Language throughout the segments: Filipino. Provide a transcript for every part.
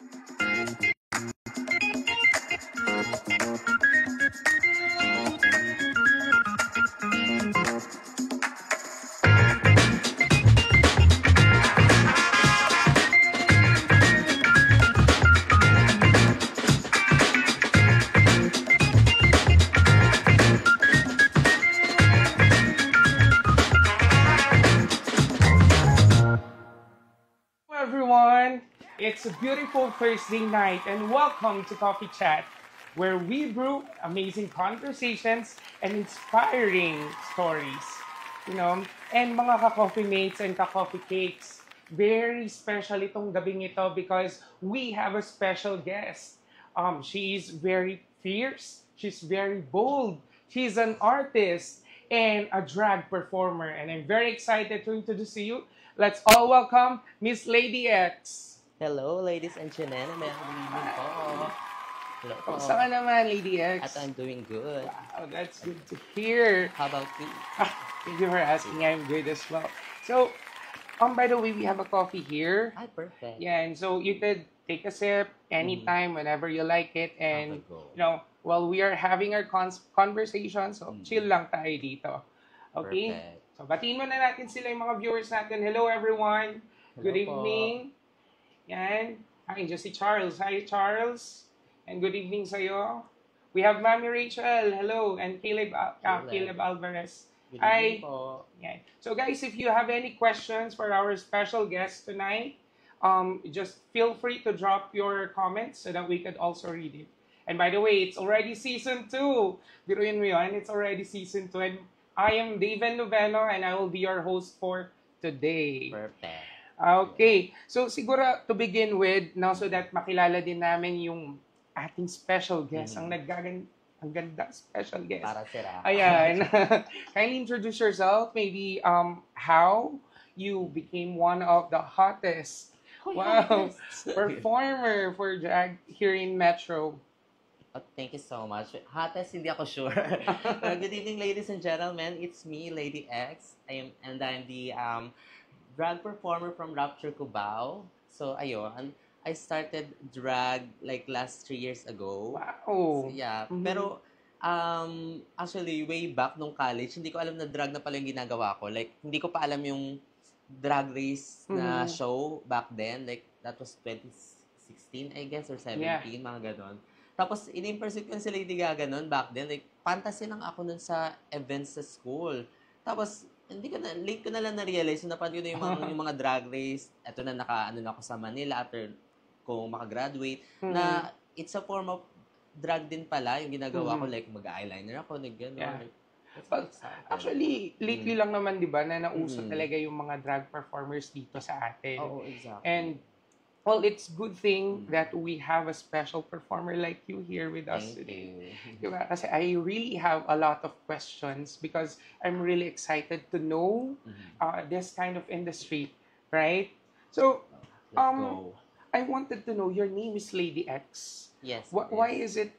Hello everyone! It's a beautiful Thursday night and welcome to Coffee Chat, where we brew amazing conversations and inspiring stories. And mga ka-coffee mates and ka-coffee cakes, very special itong gabing ito because we have a special guest. She's very fierce, she's very bold, she's an artist and a drag performer. And I'm very excited to introduce to you. Let's all welcome Miss Lady X. Hello, ladies and gentlemen. Good evening po. Hello po. Kamusta ka naman, Lady At X? I'm doing good. Wow, that's good to hear. How about you? Thank you for asking. I'm good as well. So, by the way, we have a coffee here. Ay, perfect. Yeah, and so you could take a sip anytime, whenever you like it. And, Okay, go. while we are having our conversation, so chill lang tayo dito. Okay? Perfect. So, batiin muna natin sila yung mga viewers natin. Hello, everyone. Good Hello po. evening. Yan. Hi, just si Charles. Hi, Charles. And good evening sa'yo. We have Mami Rachel. Hello. And Caleb, Caleb Alvarez. Good Hi. evening po. Yan. So, guys, if you have any questions for our special guest tonight, just feel free to drop your comments so that we could also read it. And by the way, it's already season 2. Biruin mo yun, it's already season 2. And I am David Noveno and I will be your host for today. Perfect. Okay. So siguro to begin with, now so that makilala din namin yung ating special guest, ang ganda special guest. Para sira. Ayan. Kindly introduce yourself, maybe how you became one of the hottest performer for drag here in Metro. Oh, thank you so much. Hottest, hindi ako sure. Good evening, ladies and gentlemen. It's me, Lady X. I'm the drag performer from Rapture Cubao. So, ayun. I started drag like last 3 years ago. Wow. So, yeah. Mhm. Pero, actually, way back nung college, hindi ko alam na drag na pala yung ginagawa ko. Like, hindi ko pa alam yung drag race na show back then. Like, that was 2016, I guess, or 17, mga ganon. Tapos, in-impersonate ko si Lady Gaga nun back then. Like, fantasy lang ako nun sa events sa school. Tapos, late ko na lang na-realize, napanood ko na yung mga drag race. Ito na, na ako sa Manila after ko makagraduate, na it's a form of drag din pala yung ginagawa ko. Like, mag-eyeliner ako, gano'n. Yeah. Like, that's But exciting. actually, lately lang naman, di ba, na nauso talaga yung mga drag performers dito sa atin. Oo, exactly. And, well, it's good thing that we have a special performer like you here with us Thank today. you. Diba? Kasi I really have a lot of questions because I'm really excited to know this kind of industry, right? So, Let's go. I wanted to know, your name is Lady X. Yes. Why is it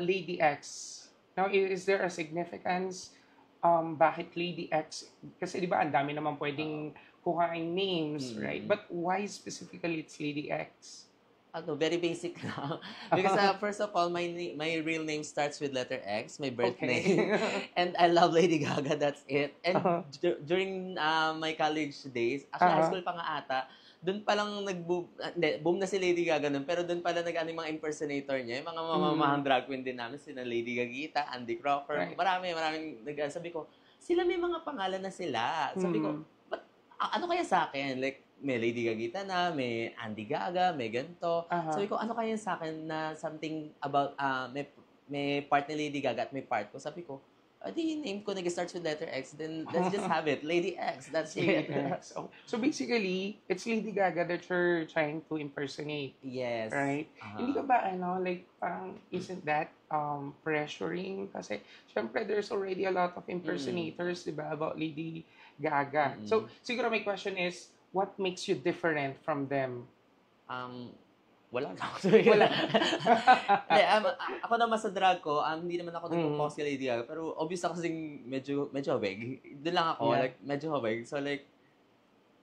Lady X? Now, is there a significance? Bakit Lady X? Kasi di ba, ang dami naman pwedeng kuhain names, right? But why specifically it's Lady X? Very basic lang. Because first of all, my real name starts with letter X, my birth name. And I love Lady Gaga, that's it. And during my college days, actually high school pa nga ata, doon pa lang boom na si Lady Gaga nun, pero doon pala nag-ano yung mga impersonator niya, yung mga mamamahang drag queen din namin, sina Lady Gagita, Andy Crawford, Right. maraming sabi ko, sila may mga pangalan na sila. Sabi ko, ano kaya sa akin? Like, may Lady Gagita na, may Andy Gaga, may ganito. Sabi ko, ano kaya sa akin na something about, may part ni Lady Gaga at may part ko. Sabi ko, di name ko nag-starts with letter X, then let's just have it. Lady X, that's Lady it. X. So basically, it's Lady Gaga that you're trying to impersonate, Yes. right? Hindi ka ba, like, parang, isn't that pressuring? Kasi, syempre, there's already a lot of impersonators, di ba, about Lady Gaga. So, siguro my question is, what makes you different from them? Wala na ako. Wala. Hindi, ako naman sa drag ko, hindi naman ako nagpo-post kay Lady Gaga, pero obvious ako kasing medyo hawig. Doon lang ako, Yeah. like, medyo hawig. So, like,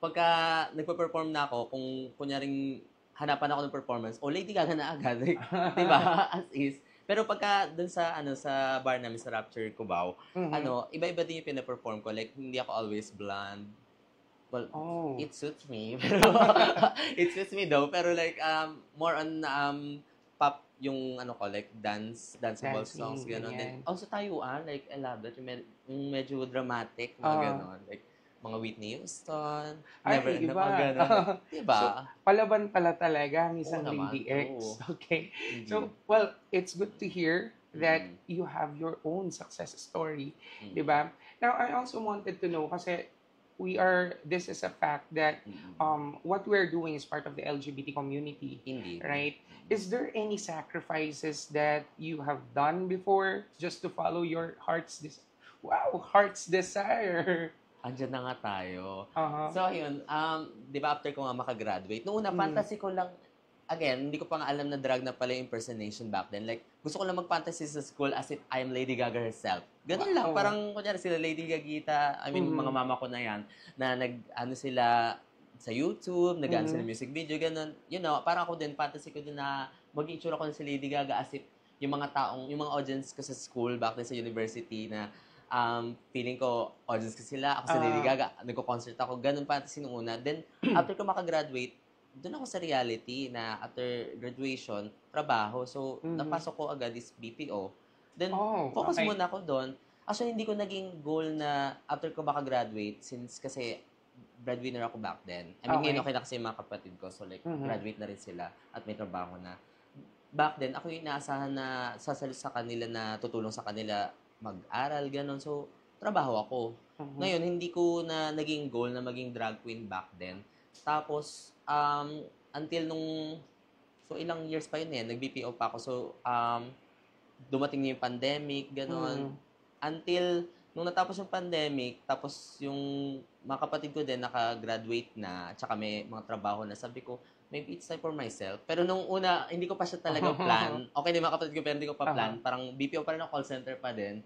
pagka nagpa-perform na ako, kung kunyaring hanapan ako ng performance, Lady Gaga na agad. Like, di ba? As is. Pero pagka dun sa sa bar namin sa Rapture Cubao, Mhm. iba-iba din yung pina-perform ko. Like, hindi ako always blonde. Well, Oh, it suits me. Pero, it suits me though. Pero like, more on pop yung ko, like danceable songs, dancing, gano'n. Then, ganyan. also Taiwan, like, I love that. Yung medyo dramatic, mga Ah, gano'n. Like, mga Whitney Houston, Never ay, End, mga iba. gano'n. Like, So, diba? palaban pala talaga ang Oo isang naman, Lady X. true. Okay. So, Indeed. well, it's good to hear that Mm-mm. you have your own success story, di Mm-mm. ba? Now, I also wanted to know, kasi this is a fact that Mm-mm. what we're doing is part of the LGBT community, Indeed. right? Mm-mm. Is there any sacrifices that you have done before just to follow your heart's desire? Andiyan na nga tayo. Uh-huh. So, ayun, di ba after ko nga makagraduate, noong una, Mm. fantasy ko lang, again, hindi ko pa nga alam na drag na pala yung impersonation back then. Like, gusto ko lang mag-fantasy sa school as if I am Lady Gaga herself. Ganun lang, Wow. parang, kunyari sila Lady Gagita, I mean, mga Mhm. mama ko na yan, na sila sa YouTube, nag-ano sila Mhm. music video, ganun. You know, parang ako din, fantasy ko din na mag-itsura ko na si Lady Gaga as if yung mga audience ko sa school, back then sa university na feeling ko, audience ko sila, ako si Lady Ah, Gaga, nagko-concert ako, ganun fantasy nung una. Then, after ko makagraduate, doon ako sa reality na after graduation, trabaho. So, mhm. napasok ko agad is BPO. Then, Oh, focus okay. muna ako doon. Actually, hindi ko naging goal na after ko makagraduate, since kasi breadwinner ako back then. I mean, ngayon Okay. okay na kasi yung mga kapatid ko. So, like, Mhm. graduate na rin sila at may trabaho na. Back then, ako yung inaasahan na sasali sa kanila na tutulong sa kanila mag-aral, gano'n. So, trabaho ako. Mhm. Ngayon, hindi ko na naging goal na maging drag queen back then. Tapos, until so ilang years pa yun eh, nag-BPO pa ako. So, dumating na yung pandemic, gano'n. Mhm. Until, nung natapos yung pandemic, tapos yung mga kapatid ko din naka-graduate na, tsaka may mga trabaho na, sabi ko, maybe it's time for myself. Pero nung una, hindi ko pa siya talaga plan. Okay din mga kapatid ko, pero hindi ko pa Uh-huh. plan. Parang BPO pa rin ako, call center pa din.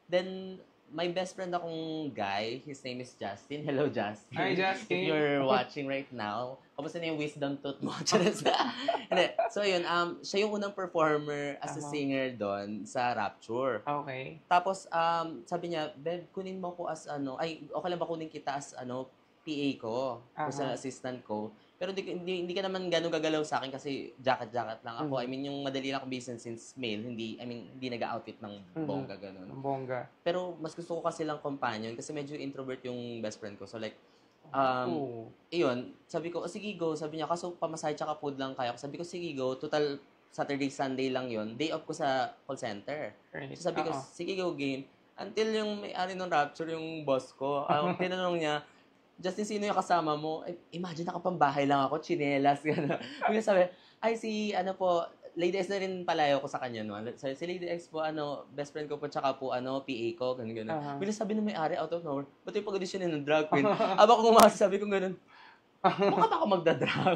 Then, may best friend akong guy. His name is Justin. Hello, Hi, Justin. If Justin. you're watching right now, kamusta na yung wisdom tooth mo? Charas. Hindi. So, yun. Siya yung unang performer as a Uh-huh. singer doon sa Rapture. Okay. Tapos, sabi niya, Beb, kunin mo ko as okay lang ba kunin kita as PA ko, Uh-huh. personal assistant ko. Pero hindi ka naman ganun gagalaw sa akin kasi jacket-jacket lang ako. I Mhm. mean, yung madali lang akong business since male, hindi nag-outfit ng Mhm. bongga ganun. Ang bongga. Pero mas gusto ko kasi lang companion kasi medyo introvert yung best friend ko. So like, um, Oh. iyon, sabi ko, sige go. Sabi niya, kaso pamasahe tsaka food lang kaya ko. Sabi ko, sige go. Total, Saturday, Sunday lang yon. Day off ko sa call center. Right. So sabi ko, Oo. sige go game. Until yung may-ari ng Rapture, yung boss ko, tinanong niya, Justin, sino yung kasama mo? Imagine nakapambahay lang ako, chinelas, gano'n. Bigla sabi, ay si, Lady X na rin palayo ko sa kanya, no? Si Lady X po, best friend ko po, tsaka po, PA ko, gano'n, gano'n. Uh-huh. Bigla sabi ng may-ari, out of nowhere, ba't yung pag-audition ng drag queen? Aba ko kumasa, sabi ko gano'n, mukha ba ako magdadrag?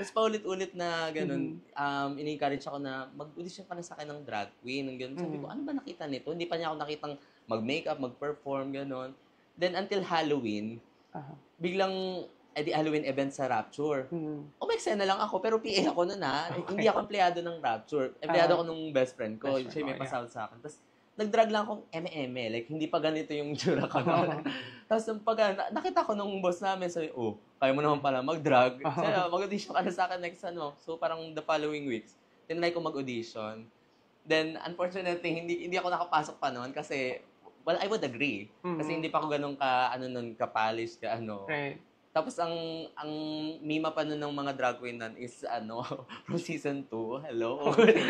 Tapos paulit-ulit na gano'n, Mhm. ini-encourage ako na mag-audition ka na sa akin ng drag queen, ng gano'n. Sabi ko, Mhm. ano ba nakita nito? Hindi pa niya ako nakitang mag-makeup, mag-perform, gano'n. Then until Halloween, Uh-huh. biglang, Halloween event sa Rapture. Mhm. Umeksena lang ako, pero PA ako nun Hindi Okay. ako empleyado ng Rapture. Empleyado ako Uh, nung best friend ko. best friend Siya mo, may yeah. pasahod sa akin. Tapos, nag-drag lang akong eme-eme. Like, hindi pa ganito yung tsura ko noon. Tapos, nakita ko nung boss namin, sabi, kaya mo naman pala mag-drag. Sabi, mag-audition ka na sa akin next So, parang the following weeks, tinry ko mag-audition. Then, unfortunately, hindi ako nakapasok pa noon kasi, well, I would agree. Kasi Mhm. hindi pa ako ganun ka-polish, Right. Tapos ang mima pa nun ng mga drag queen nun is from season 2. Hello. Okay.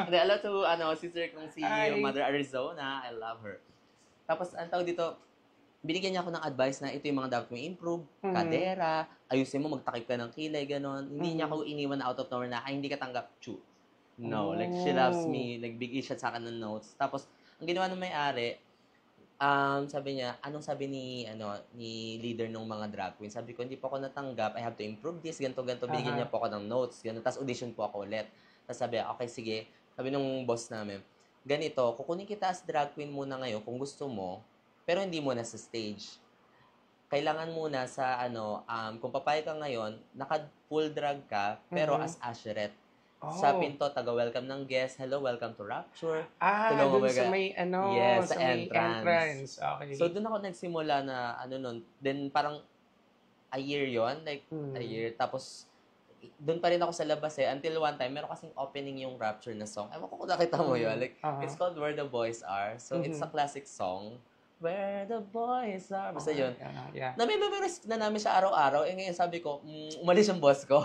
Hello to sister kong si Hi. Mother Arizona. I love her. Tapos ang tawag dito, binigyan niya ako ng advice na ito yung mga dapat mo improve, Mhm. kadera, ayusin mo, magtakip ka ng kilay, ganon. Hindi niya Mhm. ako iniwan na out of nowhere na, hindi ka tanggap, chu. No, like she loves Oh. me, nagbigay siya sa akin ng notes. Tapos, ang ginawa ng may-ari, sabi niya, anong sabi ni leader ng mga drag queen? Sabi ko, hindi po ako natanggap. I have to improve this, ganito, ganito. Binigyan Uh-huh. niya po ako ng notes, ganito. Tapos audition po ako ulit. Tapos sabi, okay, sige. Sabi nung boss namin, ganito, kukunin kita as drag queen muna ngayon kung gusto mo, pero hindi mo na sa stage. kailangan muna sa kung papayag ka ngayon, naka-full drag ka, pero Mhm. as usherette. Sa Oh. pinto, taga-welcome ng guest. Hello, welcome to Rapture. Ah, Tulungan mo dun sa ka. may Yes, sa sa may entrance. entrance. Okay. So, doon ako nagsimula na, nun. Then, parang, a year yon like, a Mm. year. Tapos, doon pa rin ako sa labas until one time, meron kasing opening yung Rapture na song. Ewan ko kung nakita mo yun. Like, it's called Where the Boys Are. So, it's a classic song. Where the boys are. Basta yun. Yeah. Nami-memorize na namin siya araw-araw. Ngayon sabi ko, umalis yung boss ko.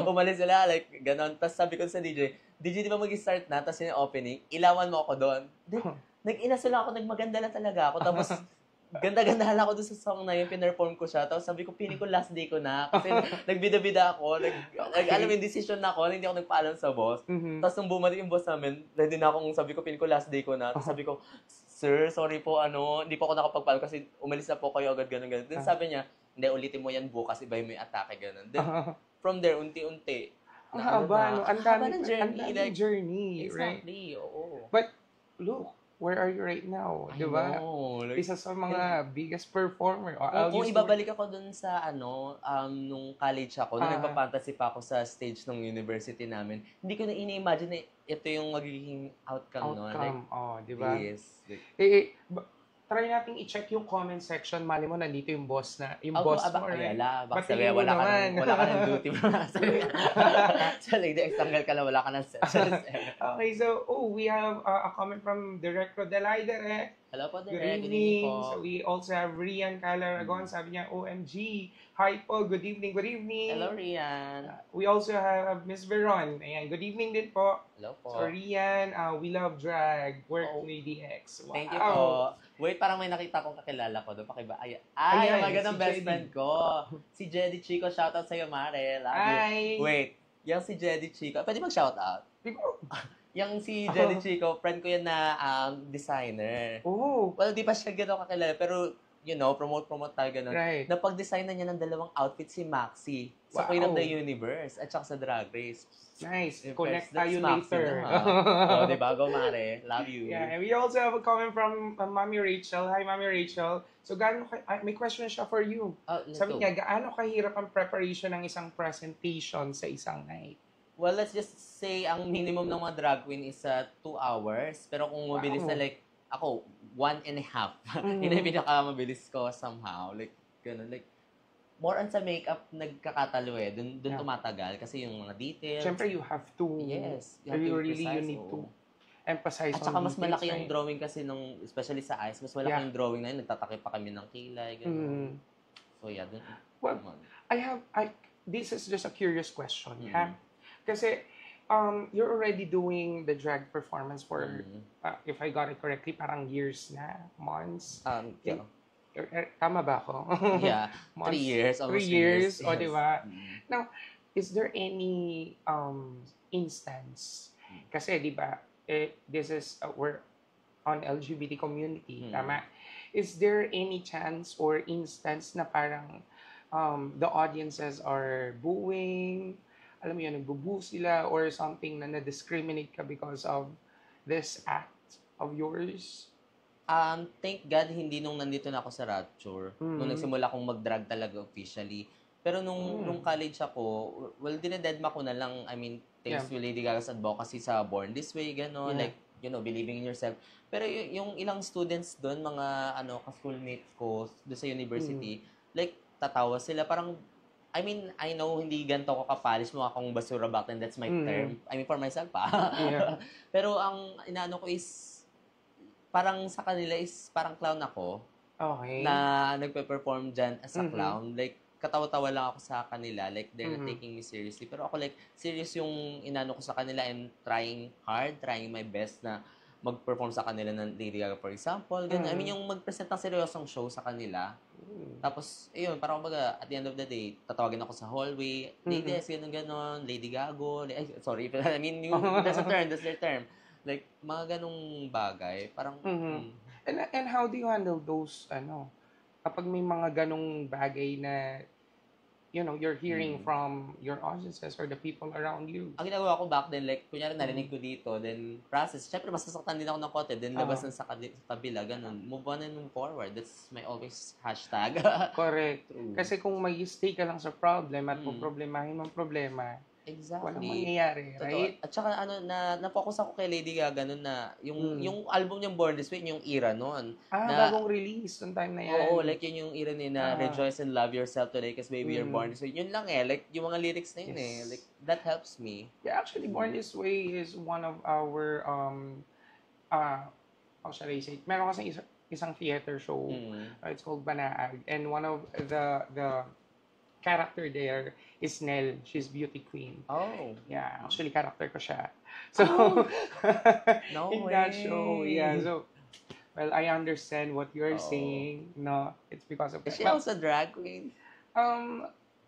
Umalis sila, like, ganon. Tapos sabi ko sa DJ, di ba mag-start na? Tapos yung opening, ilawan mo ako doon. Nag-ina sila ako, nagmaganda na talaga ako. Tapos, ganda-ganda ako doon sa song na yun, pinerform ko siya. Tapos sabi ko, piling ko last day ko na. Kasi nagbida-bida ako. Alam mo yung decision na ako, hindi ako nagpaalam sa boss. Tapos nung bumalik yung boss namin, ready na akong sabi ko, piling ko last day ko na. Tapos sabi ko, sir, sorry po, hindi po ako nakapagpaalam kasi umalis na po kayo agad, gano'n. Then sabi niya, hindi, ulitin mo yan bukas, iba yung may atake, gano'n. Then, from there, unti-unti. Ang haba, no? Ang dami ng journey. Ang daming journey, right? Exactly, oo. But, look, where are you right now? I Di ba? know. Like, Isa sa mga biggest performer. kung ibabalik ako dun sa nung college ako, nung nagpa-fantasy pa ako sa stage ng university namin, hindi ko na ini-imagine na ito yung magiging outcome. No? Like, di ba? Yes. Try nating i-check yung comment section. Mali mo, nandito yung boss na, yung Ako, boss mo, right? ayala. Baka Patingin sabi, mo naman. wala ka ng duty. So, like, tanggal ka lang, wala ka ng Okay, so, we have a comment from Director Delay Dere. Hello po, Good Direk. evening. po. So, we also have Rian Calaragon. Sabi niya, OMG. Hi po, good evening, good evening. Hello, Rian. We also have Miss Veron. Ayan, good evening din po. Hello po. So, Rian, we love drag. Work Lady X. Wow. Thank you po. Wait, parang may nakita kong kakilala ko doon. Pakiba. Ayan, magandang si best Jedy. friend ko. Si Jedy Chico. Shoutout sa'yo, Mare. Love you. Hi. Wait, yung si Jedy Chico. Pwede mag-shoutout? Yung si Jedy Chico, friend ko yan na designer. Oh. Well, di pa siya gano'n kakilala. Pero, promote tayo gano'n. Right. Napag-design na niya ng 2 outfit si Maxi. Sa Queen of the Universe at saka sa Drag Race. Nice. Yes, Connect that's tayo Maxi later. na, diba? Go, Mare. Love you. Yeah, and we also have a comment from Mami Rachel. Hi, Mami Rachel. So, may question siya for you. Sabi niya, gaano kahirap ang preparation ng isang presentation sa isang night? Well, let's just say, ang minimum ng mga drag queen is 2 hours. Pero kung mabilis na, like, ako, 1.5. Yun ang pinakamabilis ko somehow. Like, gano'n. Like, more on sa makeup, nagkakatalo Doon tumatagal. Kasi yung mga details. Siyempre, you have to. Yes. You need to emphasize on At saka mas details, malaki yung right? drawing kasi especially sa eyes, mas malaki yung drawing na yun. Nagtatakip pa kami ng kilay. Gano'n. So, yeah. Well, this is just a curious question. Kasi, you're already doing the drag performance for, if I got it correctly, parang years na, months. Yeah. Tama ba ako? Yeah, 3 years. 3 years, yes. di ba? Now, is there any instance, kasi di ba, this is, we're on LGBT community, tama? Is there any chance or instance na parang the audiences are booing, alam mo yun, nagbubu sila or something na na-discriminate ka because of this act of yours? Thank God, hindi nung nandito na ako sa Rapture. Nung nagsimula akong mag-drag talaga officially. Pero nung college ako, well, dinededma ko na lang, I mean, thanks to Lady Gaga's advocacy sa Born This Way, gano'n, like, believing in yourself. Pero yung ilang students doon, mga, ka-schoolmates ko doon sa university, like, tatawa sila, parang, I mean, I know hindi ganito ko kapalis, mukha akong basura back then, that's my term. I mean, for myself Pero ang inaano ko is, parang sa kanila is parang clown ako. Okay. Na nagpe-perform dyan as a clown. Like, katawa-tawa lang ako sa kanila. Like, they're not taking me seriously. Pero ako, like, serious yung inano ko sa kanila and trying hard, trying my best na mag-perform sa kanila ng Lady Gaga, for example. Ganun. I mean, yung mag-present ng seryosong show sa kanila. Tapos, ayun, parang kumbaga, at the end of the day, tatawagin ako sa hallway, ladies, gano'n, Lady Gago, sorry, I mean, that's their term. Like, mga ganong bagay, parang... And how do you handle those, kapag may mga ganong bagay na you're hearing from your audiences or the people around you. Ang ginagawa ko back then, like, kunyari narinig ko dito, then process. Siyempre, masasaktan din ako ng konti, then labas na sa kabila, ganun. Move on and move forward. That's my always hashtag. Correct. True. Kasi kung mag-stay ka lang sa problem at problemahin mo ang problema, Exactly. walang mangyayari, right? At saka na-focus ako kay Lady Gaga nun na yung album niyang Born This Way, yung era nun. Bagong release yung time na yan. Oo, like yun yung era niya na rejoice and love yourself today because baby you're born this way. Yun lang like yung mga lyrics na yun like that helps me. Yeah, actually Born This Way is one of our how shall I say, meron kasi isang theater show. It's called Banaag, and one of the character there is Nell. She's beauty queen. Oh. Yeah, actually character ko siya. So, no in way. that show, yeah. So, well, I understand what you're saying. No, it's because of Is she also a drag queen?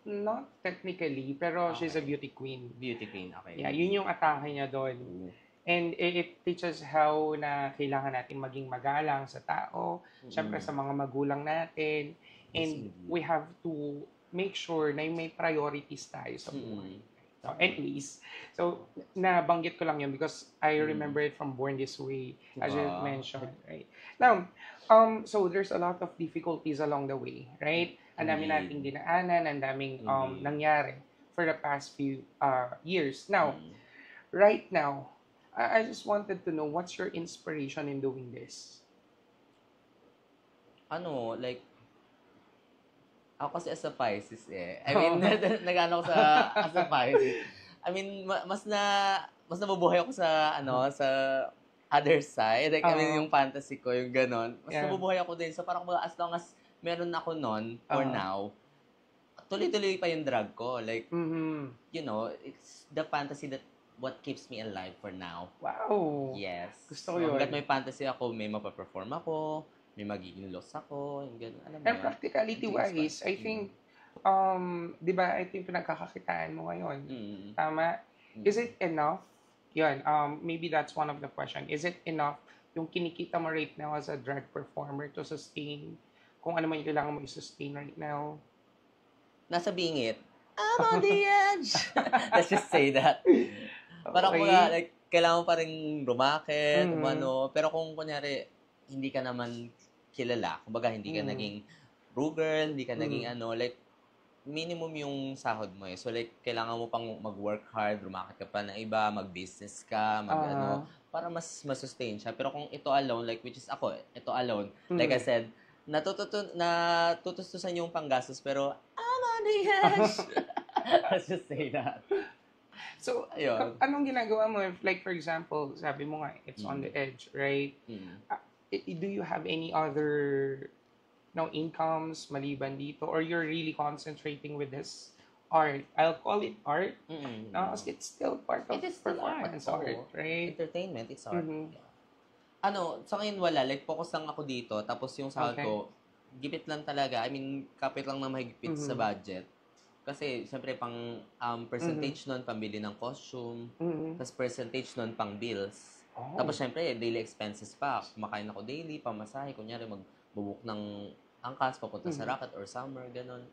Not technically, pero she's a beauty queen. Beauty queen, okay. Yeah, yun yung atake niya doon. And it teaches how na kailangan natin maging magalang sa tao, syempre sa mga magulang natin, and we have to make sure na may priorities tayo sa buhay. So, anyways, so nabanggit ko lang yun because I remember it from Born This Way, as you mentioned, right? Now, so there's a lot of difficulties along the way, right? Ang dami nating dinaanan, ang daming nangyari for the past few years. Now, right now, I just wanted to know what's your inspiration in doing this? Like, ako kasi as a Pisces I mean, nag-ano ko as a Pisces. I mean, mas nabubuhay ako sa, sa other side. Like, I mean, yung fantasy ko, yung ganon. Mas nabubuhay ako din. So, parang as long as meron ako nun, for now, tuloy-tuloy pa yung drag ko. Like, it's the fantasy that what keeps me alive for now. Wow! Yes. Gusto ko yun. Hanggat may fantasy ako, may mapaperform ako, may magiging loss ako, yung gano'n. Alam mo And practicality-wise, I think, di ba, ito yung pinagkakakitaan mo ngayon. Tama? Is it enough? Yun, maybe that's one of the question. Is it enough yung kinikita mo right now as a drag performer to sustain kung ano man yung kailangan mo i-sustain right now? Nasa bingit. I'm on the edge! Let's just say that. Parang like, kailangan mo pa rin rumakit, pero kung kunyari, hindi ka naman kilala, kumbaga hindi ka naging girl, hindi ka naging like, minimum yung sahod mo So like, kailangan mo pang mag-work hard, rumakit ka pa ng iba, mag-business ka, para mas sustain siya. Pero kung ito alone, like, which is ako, ito alone, like I said, natutustusan yung panggastos, pero, I'm on the edge! Let's just say that. So, anong ginagawa mo if, like, for example, sabi mo nga, it's on the edge, right? Do you have any other incomes maliban dito, or you're really concentrating with this art? I'll call it art, because it's still part of performance art, right? Entertainment, it's art. Sa ngayon wala, like focus lang ako dito, tapos yung sahod ko, gipit lang talaga, I mean, kapit lang na mahigpit sa budget. Kasi, siyempre, pang percentage nun, pambili ng costume, tapos percentage nun, pang bills. Tapos, syempre, daily expenses pa. Kumakain ako daily, pamasahe. Kunyari, magbubuk ng angkas, papunta sa Rocket or Summer, ganon.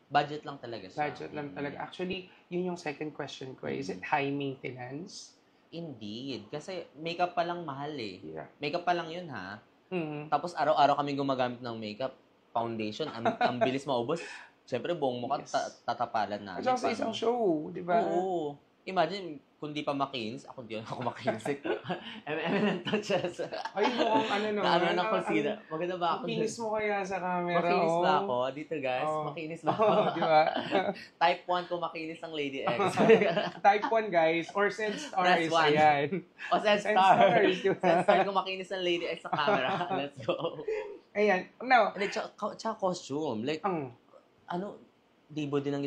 Budget lang talaga siya. Budget lang talaga. Actually, yun yung second question ko. Is it high maintenance? Indeed. Kasi, makeup pa lang mahal Yeah. Makeup pa lang yun, ha? Tapos, araw-araw kami gumagamit ng makeup, foundation, ang bilis maubos. Siyempre, buong mukha, tatapalan namin. At sa isang show, di ba? Oo. Imagine, kung di pa makinis, di ako makinis. Eminent touches. Ay, mukhang na consider. Maganda ba ako? Makinis mo kaya sa camera. Makinis ba ako? Dito guys, makinis ba ako? Di ba? Type 1 kung makinis ang Lady X. Type 1 guys, or send stars. Ayan. O send stars. Send stars kung makinis ang Lady X sa camera. Let's go. Ayan. Now, tsaka costume. Like, libo din ang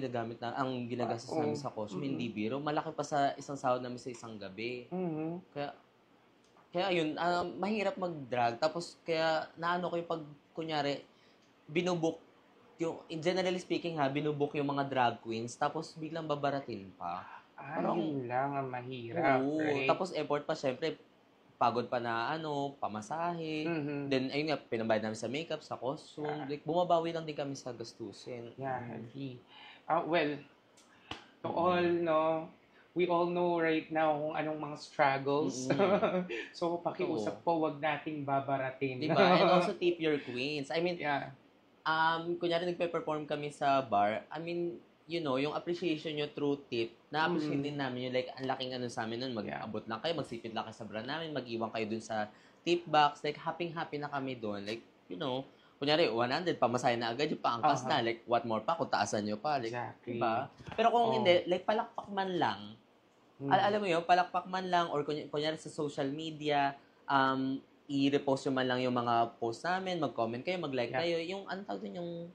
ginagastos namin sa costume, hindi biro. Malaki pa sa isang sahod namin sa isang gabi. Kaya yun, mahirap mag-drag. Tapos, kaya naano ko yung pag, kunyari, binubuk, generally speaking binubuk yung mga drag queens, tapos biglang babaratin pa. Yun lang ang mahirap, right? Tapos effort pa, syempre, pagod pa na pamasahe. Then, ayun nga, pinabayad namin sa makeup, sa costume. Like, bumabawi lang din kami sa gastusin. Yeah, heavy. Well, to all, no, we all know right now kung anong mga struggles. Mm-mm. So, pakiusap po, wag nating babaratin. Diba? And also tip your queens. I mean, Yeah. kunyari nagpe-perform kami sa bar, I mean, you know, yung appreciation nyo through tip, na-appreciate din namin yung like, ang laking ano sa amin nun, mag-abot lang kayo, magsipit lang kayo sa bra namin, mag-iwan kayo dun sa tip box, like, happy na kami dun. Like, you know, kunyari, 100, pamasahe na agad, yung paangkas na, like, what more pa, kung taasan nyo pa, like, Exactly. diba? Pero kung hindi, like, palakpak man lang, alam mo yun, palakpak man lang, or kunyari sa social media, i-repost nyo man lang yung mga post namin, mag-comment kayo, mag-like kayo, yung, ano tawag din, yung,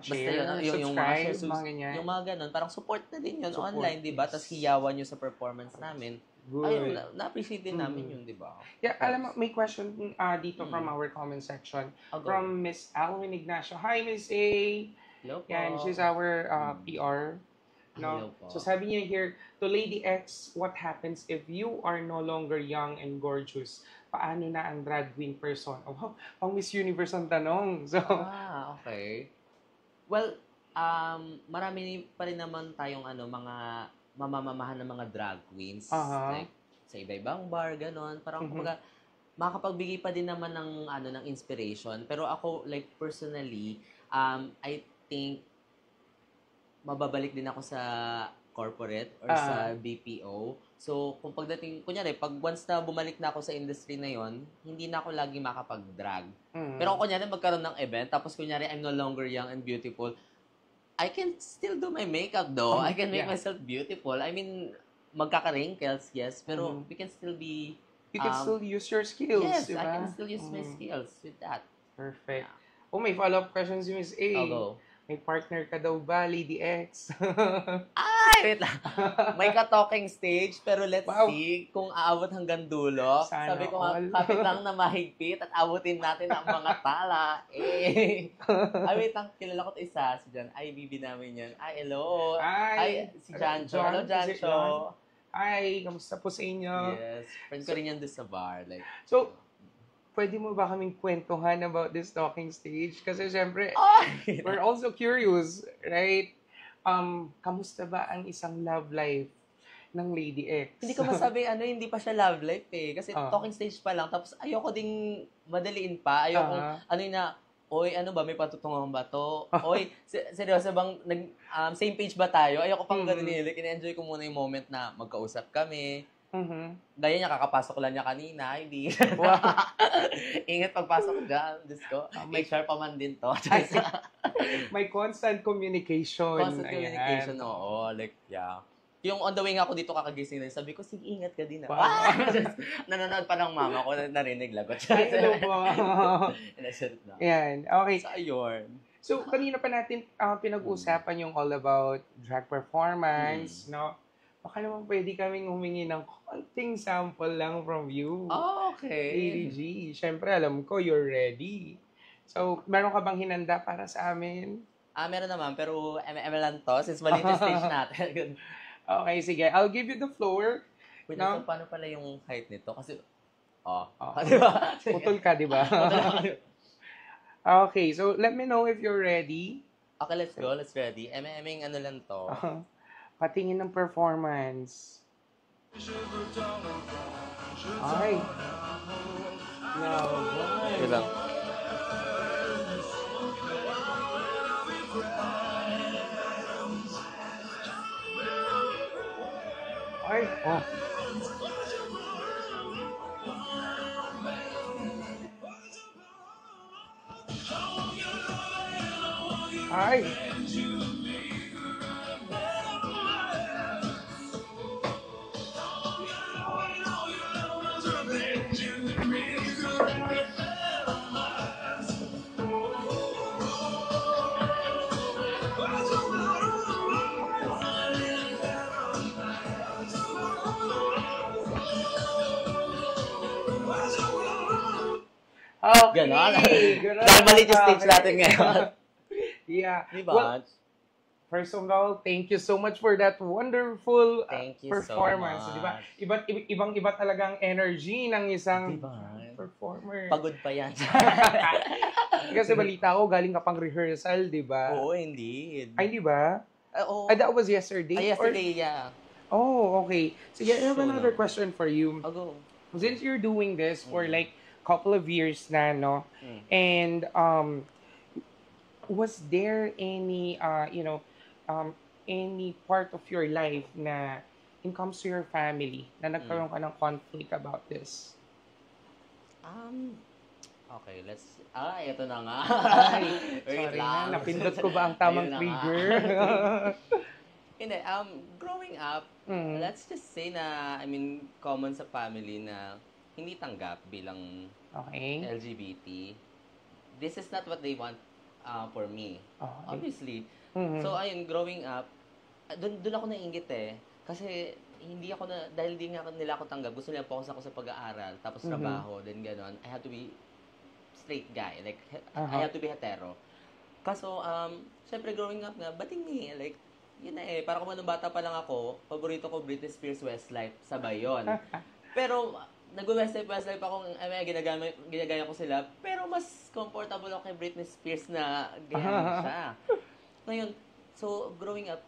share, basta yun, yung subscribe, mga mga ganyan. yung mga ganun, parang support na din yun Support, online, di ba? yes. Tapos hiyawan nyo sa performance namin. Good. Ayun, na-appreciate din namin yun, di ba? Yeah, alam mo, may question dito from our comment section. I'll go. From Miss Alwin Ignacio. Hi, Miss A. Hello po. Yan, she's our PR. Hello No? po. So sabi niya here, to Lady X, what happens if you are no longer young and gorgeous? Paano na ang drag queen person? Oh, wow, pang Miss Universe ang tanong. So, Okay. Well, marami pa rin naman tayong mga mamamamahan ng mga drag queens. Like, sa iba-ibang bar, ganon. Parang kumbaga, makakapagbigay pa din naman ng, ng inspiration. Pero ako, like, personally, I think, mababalik din ako sa corporate or sa BPO. So, kung pagdating, kunyari, pag once na bumalik na ako sa industry na yon, hindi na ako lagi makapag-drag. Pero kung kunyari, magkaroon ng event, tapos kunyari, I'm no longer young and beautiful, I can still do my makeup though. I can make myself beautiful. I mean, magkaka-wrinkles, yes, pero we can still be... you can still use your skills, yes, diba? I can still use my skills with that. Perfect. Oh, may follow-up questions si Miss A. I'll go. May partner ka daw ba, Lady X? Ay, wait lang. May ka-talking stage, pero let's see kung aabot hanggang dulo. Sana Sabi ko all. kapit lang na mahigpit at abutin natin ang mga tala. Ay, wait lang. Kilala ko isa. Si John. Ay, bibi namin yan. Ay, hello. Ay, si Jancho. Hello, Jancho. Ay, kamusta po sa inyo? Yes. Friend ko rin yan doon sa bar. Like, so, pwede mo ba kaming kwentuhan about this talking stage? Kasi syempre, we're also curious, right? Kamusta ba ang isang love life ng Lady X? Hindi ko masabi, hindi pa siya love life eh. Kasi talking stage pa lang. Tapos ayoko ding madaliin pa. Ayoko, oy, ano ba, may patutungan ba to? Oy, seryoso bang, same page ba tayo? Ayoko pang ganun like, in-enjoy ko muna yung moment na magkausap kami. Gaya niya, kakapasok lang niya kanina, hindi. Wow. Ingat pagpasok dyan, Diyos ko. May HR pa man din to. May constant communication. Constant communication, oo. Like, yeah. Yung on the way nga ako dito kakagising na, sabi ko, sige, ingat ka din. Wow. Nanonood pa ng mama ko, narinig lagot. Ay, ano po. Yan, okay. So, ayun. So, kanina pa natin pinag-usapan yung all about drag performance, no? Baka naman pwede kaming humingi ng konting sample lang from you. Oh, okay. Lady G. Siyempre, alam ko, you're ready. So, meron ka bang hinanda para sa amin? Meron naman, pero lang to, since maliit yung stage natin. Okay, sige. I'll give you the floor. Wait, No? so paano pala yung height nito? Kasi, di ba? Putol ka, di ba? Okay, so let me know if you're ready. Okay, let's go. Let's ready. Eming ano lang to. Patingin ng performance. Ay. No, boy. Lang. Ay, oh. Ay. Okay. Ganon. Ganon. Dahil maliit yung stage natin ngayon. Yeah. Diba? Well, first of all, thank you so much for that wonderful Thank you performance. so much. Diba? Ibang-iba talagang energy ng isang Diba? performer. Pagod pa yan. Kasi balita ko, galing ka pang rehearsal, di ba? Oo, indeed. Ay, di ba? Oo. That was yesterday? Yesterday, yeah. Oh, okay. Sige, I have So, another no. question for you. I'll go. Since you're doing this for like couple of years na, no? And was there any any part of your life na in comes to your family na nagkaroon ka ng conflict about this? Okay, ito na nga. Ay, Wait sorry lang. na, napindot ko ba ang tamang Ayun na trigger? Hindi, growing up, let's just say na, common sa family na hindi tanggap bilang Okay. LGBT. This is not what they want for me. Okay. Obviously. So, ayun, growing up, doon ako nainggit eh. Kasi, dahil di nga nila ako tanggap, gusto nila focus ako sa pag-aaral, tapos trabaho, then gano'n. I have to be straight guy. Like, I have to be hetero. Kaso, syempre growing up nga, bating eh. Like, yun na eh. Parang kung anong bata pa lang ako, paborito ko Britney Spears, Westlife. Sabay yun. Pero, nag-Westlife ako, ginagaya ko sila. Pero mas comfortable ako kay Britney Spears na gayahin siya. Ngayon, so, growing up,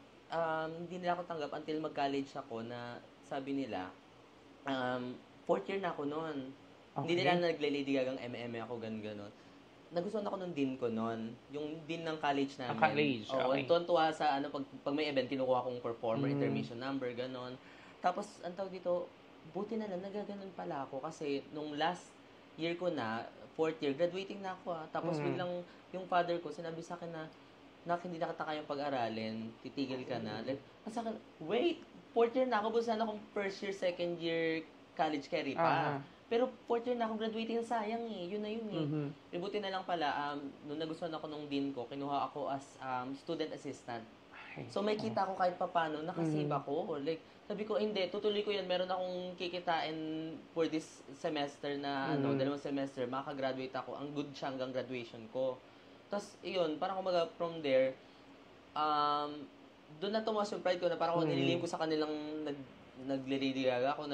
hindi nila ako tanggap until mag-college ako na sabi nila, fourth year na ako noon. Okay. Hindi nila nagle-Lady Gagang MM ako, gano'n. Nagustuhan ako ng dean ko noon. Yung dean ng college namin. College, Oo, okay. tuwa sa, pag may event, kinukuha kong performer, intermission number, gano'n. Tapos, ang tawag dito, buti na lang, nagaganon pala ako. Kasi, nung last year ko na, fourth year, graduating na ako Tapos, biglang, yung father ko, sinabi sa akin na, hindi na kita kayang pag-aralin, titigil ka na. Like, sa akin, wait, fourth year na ako, busan akong first year, second year college carry pa. Pero fourth year na akong graduating, sayang eh. Yun na yun eh. Buti na lang pala, nung nagustuhan ako nung dean ko, kinuha ako as student assistant. So may kita ko kahit papano, nakasave ako. Like, sabi ko, hindi, tutuloy ko yan. Meron akong kikitain for this semester na, dalawang semester, makaka-graduate ako. Ang good siya hanggang graduation ko. Tapos, iyon, parang kumaga from there, doon na tumaas yung pride ko na parang nililihim ko sa kanilang nag-Lady Gaga ako,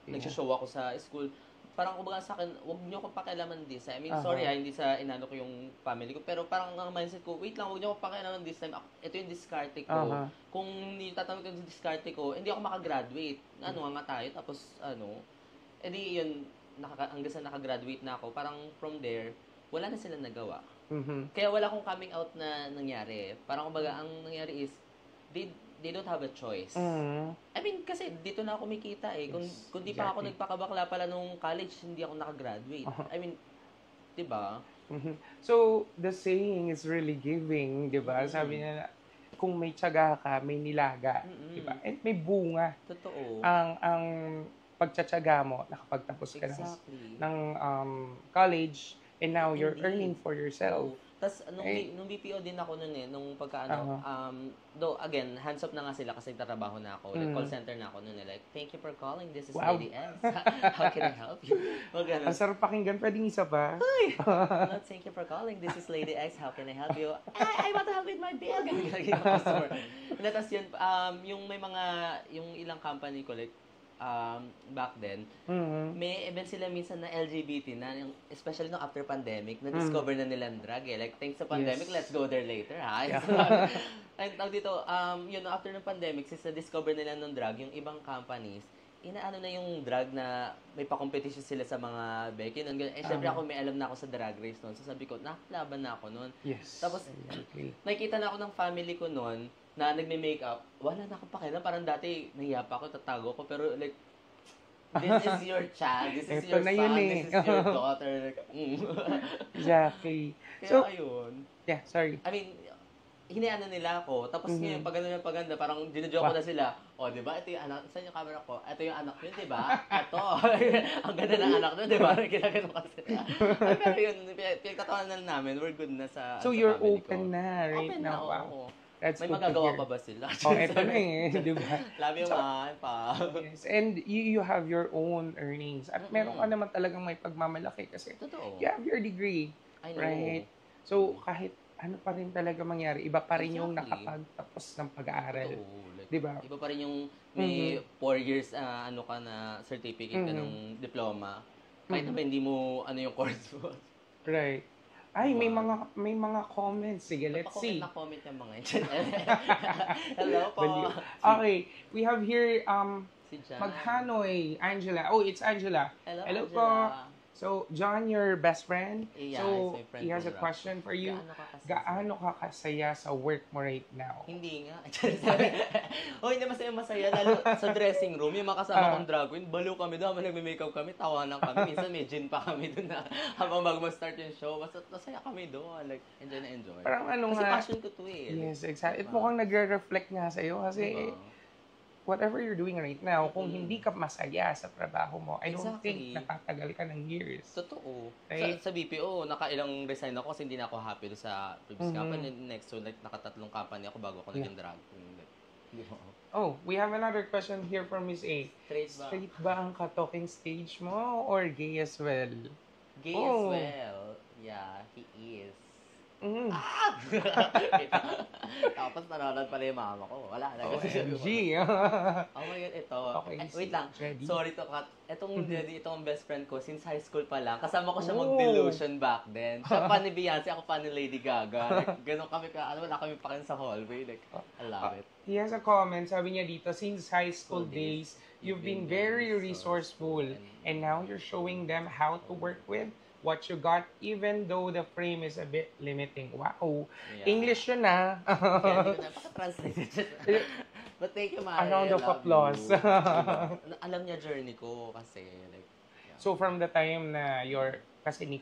nag-show ako sa school. Parang kumbaga sa akin, wag niyo ako pakialaman this. I mean, sorry hindi sa inano ko yung family ko, pero parang ang mindset ko, wait lang, wag niyo ako pakialaman this time. Ito yung diskarte ko. Kung hindi tatanggap ko yung diskarte ko, hindi ako makagraduate. Nga tayo, tapos edi yun, hanggang sa nakagraduate na ako, parang from there, wala na silang nagawa. Kaya wala akong coming out na nangyari. Parang kumbaga, ang nangyari is, they don't have a choice. I mean, kasi dito na ako kumikita eh. Kung di pa ako nagpakabakla pala nung college, hindi ako nakagraduate. I mean, di ba? So, the saying is really giving, di ba? Sabi niya, kung may tiyaga ka, may nilaga. Di ba? And may bunga. Totoo. Ang pagtsatsaga mo, nakapagtapos ka ng college, and now you're earning for yourself. Tapos, nung BPO din ako nun eh, nung though, again, hands up na nga sila kasi nagtatrabaho na ako. Like, call center na ako nun eh. Like, thank you for calling. This is Lady X. How can I help you? Ang sarap pakinggan. Pwedeng isa pa? Ay! Thank you for calling. This is Lady X. How can I help you? I want to help with my bill. Ganyan customer. Tapos yun, yung ilang company ko, like, back then, may event sila minsan na LGBT na, especially no after pandemic, na-discover na nila ang drug eh. Like, thanks sa pandemic, let's go there later, ha? Ay, tawag dito, yun, after ng pandemic, since na-discover nila ng drug, yung ibang companies, inaano na yung drug na may pa-competition sila sa mga Becky nun. Syempre ako may alam na ako sa drag race nun. So sabi ko, laban na ako nun. Yes. Tapos, nakikita na ako ng family ko nun, na nagme-makeup, wala na akong pakialam. Parang dati, nahiya pa ako, tatago ko. Pero like, this is your child, this is your son, this is your daughter. Exactly. Kaya ayun. Yeah, sorry. I mean, hiniano nila ako. Tapos ngayon, paganda, parang ginujoke ko na sila. O, di ba? Ito yung anak, saan yung camera ko? Ito yung anak yun, di ba? Ito. Ang ganda ng anak nun, di ba? Ginagano ka sila. Pero yun, pinagtatawanan na namin. We're good na sa So, you're open na right open now. Wow. That's may magagawa pa ba sila? Eto na eh, di ba? Love you, man. Pa. Yes. And you have your own earnings. At meron ka naman talagang may pagmamalaki kasi Totoo. you have your degree. I know. Right? So, kahit ano pa rin talaga mangyari, iba pa rin yung nakapagtapos ng pag-aaral. Like, di ba? Iba pa rin yung may 4 years ano ka na certificate ka ng diploma. Kahit naman hindi mo ano yung course mo. Right. Ay, may Wow. mga comments. Sige, let's Nagpa-comment see. na comment yung mga yun. Hello po. Baliw. Okay, we have here Si Jan. Maghanoy, Angela. Oh, it's Angela. Hello, Hello po. Angela. So, John, your best friend. Yeah, So, it's my friend he has a from Rock. question for you. Gaano ka kasi? Gaano ka kasaya sa work mo right now? Hindi nga. Oh, hindi masaya. Lalo sa dressing room, yung mga kasama kong drag queen, baliw kami doon, habang nagme-makeup kami, tawanan kami. Minsan may gin pa kami doon na habang bago mag-start yung show. Basta masaya kami doon. Like, enjoy na enjoy. Parang ano Kasi nga. passion ko to eh. Yes, exactly. It Diba? mukhang nagre-reflect nga sa'yo kasi Diba? whatever you're doing right now, kung hindi ka masaya sa trabaho mo, I don't think Exactly. natatagal ka ng years. Totoo. Right? Sa BPO, nakailang resign ako kasi hindi na ako happy doon sa previous company. Next, so like, nakatatlong company ako bago ako naging drag queen. Di ba? Oh, we have another question here from Miss A. Straight ba? Straight ba ang ka-talking stage mo or gay as well? Gay as Oh. well. Yeah, he is. Mm. Tapos nanonood pala yung mama ko. Wala na. OMG. Oh my God, ito. Okay, Ay, wait lang. ready? Sorry to cut. Itong best friend ko, since high school pa lang, kasama ko siya Oh. mag-delusion back then. Siya pa ni Beyonce, ako pa ni Lady Gaga. Like, ganun kami wala kami pa rin sa hallway. Like, I love it. He has a comment, sabi niya dito, since high school days, you've been very resourceful and now you're showing them how to work with what you got even though the frame is a bit limiting. Wow. Yeah. English yun ah. Kaya hindi ko na translate. But thank you, Mari. A round of I love applause. you. Diba? Alam niya journey ko kasi like, yeah. So from the time na kasi hindi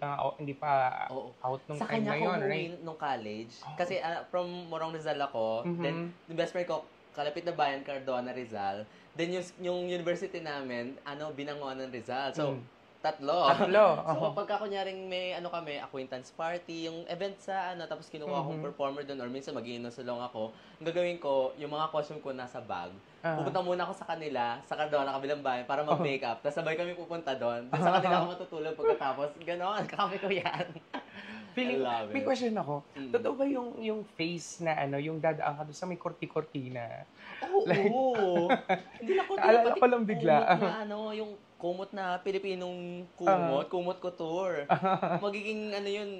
pa Oo. out nung Sa time kanya na ako yun, umuwi right? nung college. Kasi from Morong Rizal ako. Mhm. Then, yung best friend ko, kalapit na bayan, Cardona, Rizal. Then, yung university namin, Binangonan ng Rizal. So, tatlo. So, pagka kunyaring may kami, acquaintance party, yung event sa tapos kinuha akong performer doon or minsan mag-iinom sa long ako, ang gagawin ko, yung mga costume ko nasa bag. Pupunta muna ako sa kanila, sa Cardona, kabilang bayan, para mag-makeup. Tapos sabay kami pupunta doon. Tapos sa kanila ako matutulog pagkatapos. Ganon, kami ko yan. Feeling, I love may it. question ako. Totoo ba yung face na yung dadaan ka doon sa may korti-kortina? Oo. Hindi na ko Naalala ko lang bigla. Kumot na yung kumot na Pilipinong kumot couture. Magiging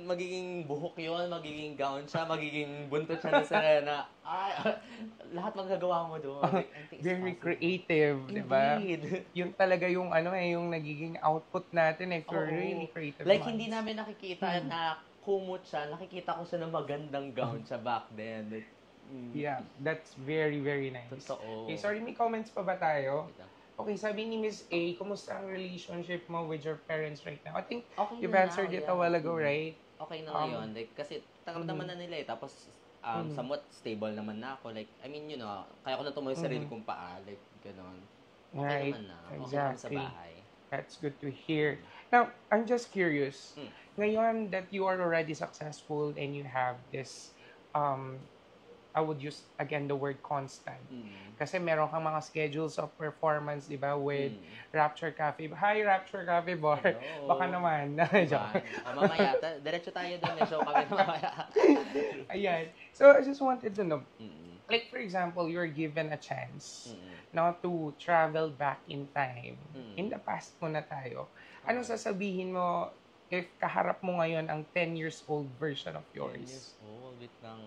magiging buhok yun, magiging gown siya, magiging buntot siya ni Serena. Ay, lahat magagawa mo doon. Like, I think it's Very possible. creative, di ba? Indeed. Yun talaga yung yung nagiging output natin for Oo. really creative Like, minds. hindi namin nakikita na kumot siya. Nakikita ko siya na magandang gown siya back then. Like, Yeah, that's very, very nice. Totoo. Okay, sorry, may comments pa ba tayo? Wait lang. Okay, sabi ni Miss A, kumusta ang relationship mo with your parents right now? I think Okay you've na answered now, it a yeah. while ago, right? Okay na ngayon. Like, kasi tanggap naman na nila eh. Tapos, somewhat stable naman na ako. Like, I mean, kaya ko na tumuloy sa sarili kong paa. Like, gano'n. Okay Right, naman na. Okay naman sa exactly. bahay. That's good to hear. Now, I'm just curious. Mm. Ngayon that you are already successful and you have this, I would use again the word constant. Kasi meron kang mga schedules of performance, di ba, with Rapture Cafe. Hi, Rapture Cafe Bar. Hello. Baka naman. Joke. Mamaya, diretso tayo doon. May show kami mamaya. Ayan. So, I just wanted to know, Mm-mm. like for example, you're given a chance Mm-mm. now to travel back in time. Mm. In the past muna tayo. Anong sasabihin mo if kaharap mo ngayon ang 10 years old version of 10 years yours? old. Wait lang.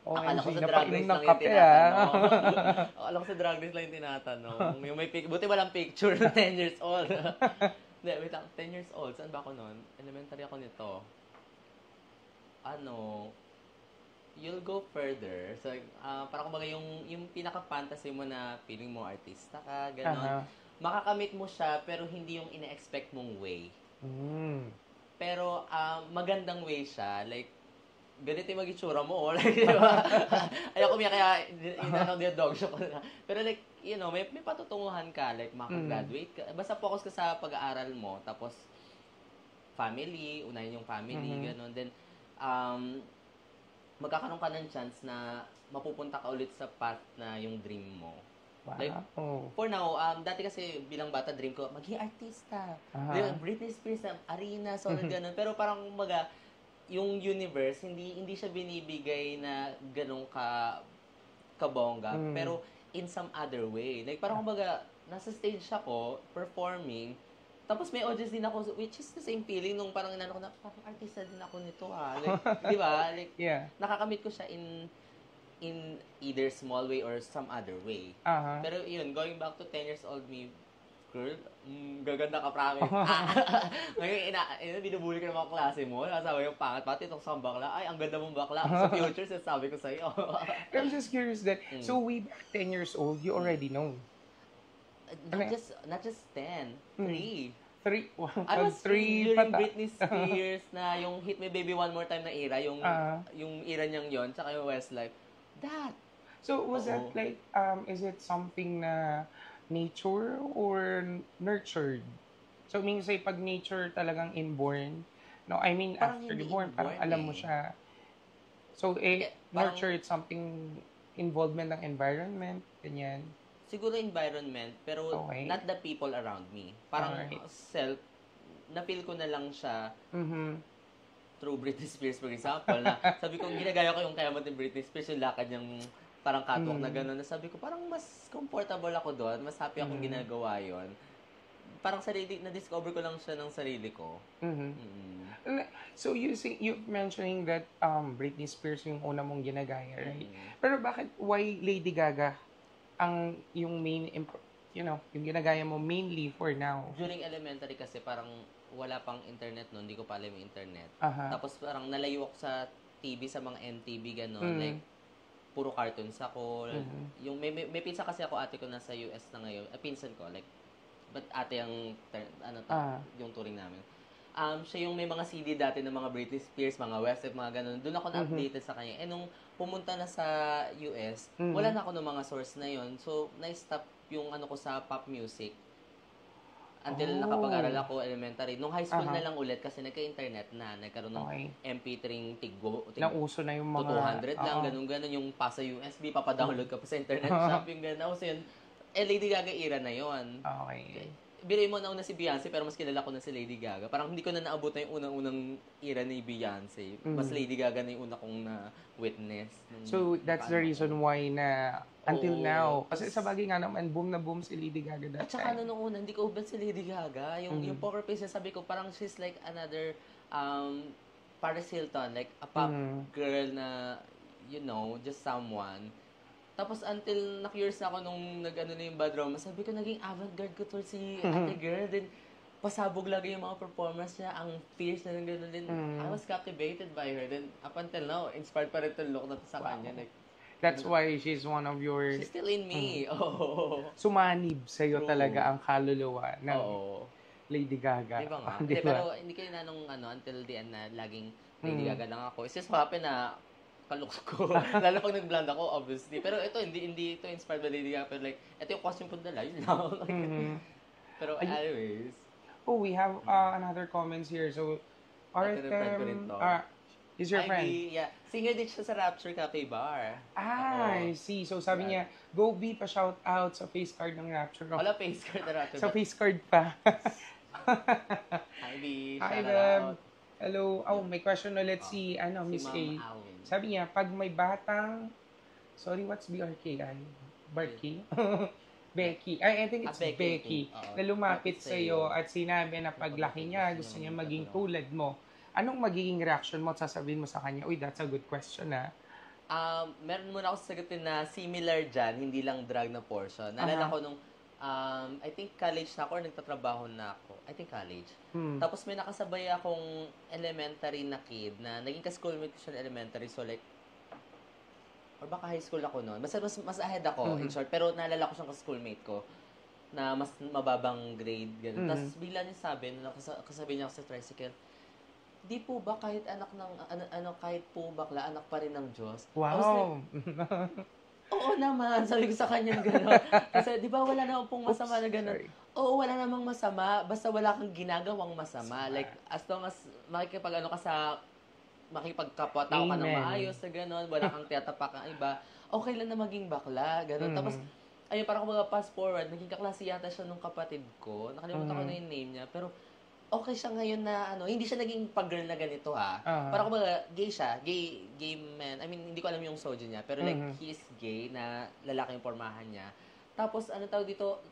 OMG, Akala ko sa drag napainom race ng lang yung kape tinatanong. Akala ko sa drag race lang yung tinatanong. Yung buti walang picture ng 10 years old. Hindi, wait lang. 10 years old. Saan ba ako nun? Elementary ako nito. You'll go further. So, parang kumbaga yung pinaka-fantasy mo na feeling mo artista ka, gano'n. Makakamit mo siya, pero hindi yung ina-expect mong way. Pero, magandang way siya. Like, ganito yung mag-itsura mo. Like, di ba? Ayoko miya kaya yung dog show ko na. Pero like, may patutunguhan ka. Like, makagraduate ka. Basta focus ka sa pag-aaral mo. Tapos, family. Unahin yung family. Ganon. Then, magkakaroon ka ng chance na mapupunta ka ulit sa path na yung dream mo. Wow. Like, for now, dati kasi bilang bata, dream ko, maging artista. Britney Spears, arena, solid ganun. Pero parang yung universe, hindi siya binibigay na ganun kabongga. Pero in some other way. Like, parang nasa stage ako, performing, Tapos may audience din ako, which is the same feeling nung parang inano ko na, parang artista din ako nito ha. Like, di ba? Like, Yeah. nakakamit ko siya in either small way or some other way. Uh-huh. Pero yun, going back to 10 years old me, girl, gaganda ka, promise. Ngayon, binubuli ka ng mga klase mo, nasabi yung pangit, pati itong isang bakla, ay, ang ganda mong bakla. Sa future, sabi ko sa'yo. I'm just curious that, so way back 10 years old, you already know? Not just 10, 3. 3? Wow, I was 3 during pata. Britney Spears na yung Hit Me Baby One More Time na era, yung era niyang yon, tsaka yung Westlife. That. So, was that like, is it something na nature or nurtured? So, means say, pag nature talagang inborn, no, I mean, Parang after hindi the born, parang inborn alam mo siya. So, parang- nurtured something, involvement ng environment, ganyan. Siguro environment, pero Okay. not the people around me. Parang Alright. na-feel ko na lang siya Mm-hmm. through Britney Spears, for example, na sabi ko, ginagaya ko yung kayamot ni Britney Spears, yung lakad niyang parang catwalk na gano'n, na sabi ko, parang mas comfortable ako doon, mas happy akong ginagawa yon. Parang na-discover ko lang siya ng sarili ko. Mm-hmm. So, you mentioning that Britney Spears yung una mong ginagaya, right? Pero bakit, why Lady Gaga ang yung main, yung ginagaya mo mainly for now? During elementary kasi parang wala pang internet noon, hindi ko pa alam yung internet. Aha. Tapos parang nalayo ako sa TV, sa mga MTV gano'n, like puro cartoons ako. Yung may pinsan kasi ako, ate ko nasa US na ngayon. Pinsan ko, like, but ate yung yung touring namin. Siya yung may mga CD dati ng mga Britney Spears, mga Westlife, mga ganun. Doon ako na-updated sa kanya. Nung pumunta na sa US, wala na ako ng mga source na yon. So, na-stop yung ko sa pop music. Until nakapag-aral ako elementary. Nung high school na lang ulit kasi nagka-internet na. Nagkaroon ng MP3 Tigo. Nauso na yung mga... 200 lang, ganun-ganun. Yung pa sa USB, papadownload ka pa sa internet shop. Yung ganun. So, yun. Lady Gaga era na yon. Okay. Biruin mo na si Beyonce, pero mas kilala ko na si Lady Gaga. Parang hindi ko na naabot na yung unang-unang era ni Beyonce. Mas Lady Gaga na yung una kong na-witness. So, that's the reason why na until now. Kasi sa bagay nga naman, boom na boom si Lady Gaga that At saka time. nung una, hindi ko ubad si Lady Gaga. Yung Poker Face, sabi ko, parang she's like another Paris Hilton. Like a pop girl na, just someone. Tapos until na-curious na ako nung nag-ano na yung Bad Romance, sabi ko naging avant-garde ko to si ate girl. Then pasabog lagi yung mga performance niya, ang fierce na gano'n din. I was captivated by her. Then up until now, inspired pa rin to look na sa kanya. Like, That's why she's one of your... she's still in me. Oh. Sumanib sa'yo True. talaga ang kaluluwa ng Oo. Lady Gaga. Diba nga? Di ba? Pero hindi ko na nung until the end na laging Lady Gaga lang ako. It's just happen na kalooks ko. Lalo pag nag-blonde ako, obviously. Pero ito, hindi ito inspired by Lady Gaga. Pero like, ito yung costume ko dala, yun lang. Pero anyways. Oh, we have another comments here. So, Artem, is your friend? Yeah. Singer din siya sa Rapture Cafe Bar. I see. So, sabi niya, go be pa shout out sa face card ng Rapture. Wala face card na Rapture. Sa face card pa. Hi, B. Hi, Shout Beb. out. Hello. Oh, may question ulit si Miss A. Ma'am Alwin. Sabi niya, pag may batang, sorry, what's BRK? Barky? Becky. I think it's Becky. Becky. Oo. Na lumapit Lapit sa iyo at sinabi na paglaki niya, gusto niya maging tulad mo. Anong magiging reaction mo at sasabihin mo sa kanya, uy, that's a good question, ha? Meron muna ako sagutin na similar dyan, hindi lang drug na portion. Naalala ko nung, I think college na ako or nagtatrabaho na ako. I think college. Tapos may nakasabay akong elementary na kid na naging ka-schoolmate ko siya na elementary. So like, or baka high school ako noon. Mas ahead ako, in short. Pero naalala ko siyang ka-schoolmate ko na mas mababang grade. Ganun. Tapos bigla niya sabi, kasabi niya ako sa tricycle, di po ba kahit anak ng, kahit po bakla, anak pa rin ng Diyos? Wow! Oo naman, sabi ko sa kanya gano'n. Kasi di ba wala namang pong masama na gano'n? Sorry. Oo, wala namang masama, basta wala kang ginagawang masama. Like, as long as makipagkapwa-tao ka ng maayos na gano'n, wala kang tiyatapak ang iba, okay lang na maging bakla, gano'n. Tapos, ayun, parang kumbaga fast forward, naging kaklase yata siya nung kapatid ko. Nakalimutan ko na yung name niya, pero okay siya ngayon na hindi siya naging pag-girl na ganito ha. Parang kumbaga gay siya, gay man. I mean, hindi ko alam yung sojo niya, pero like he is gay na lalaki yung pormahan niya. Tapos tawag dito,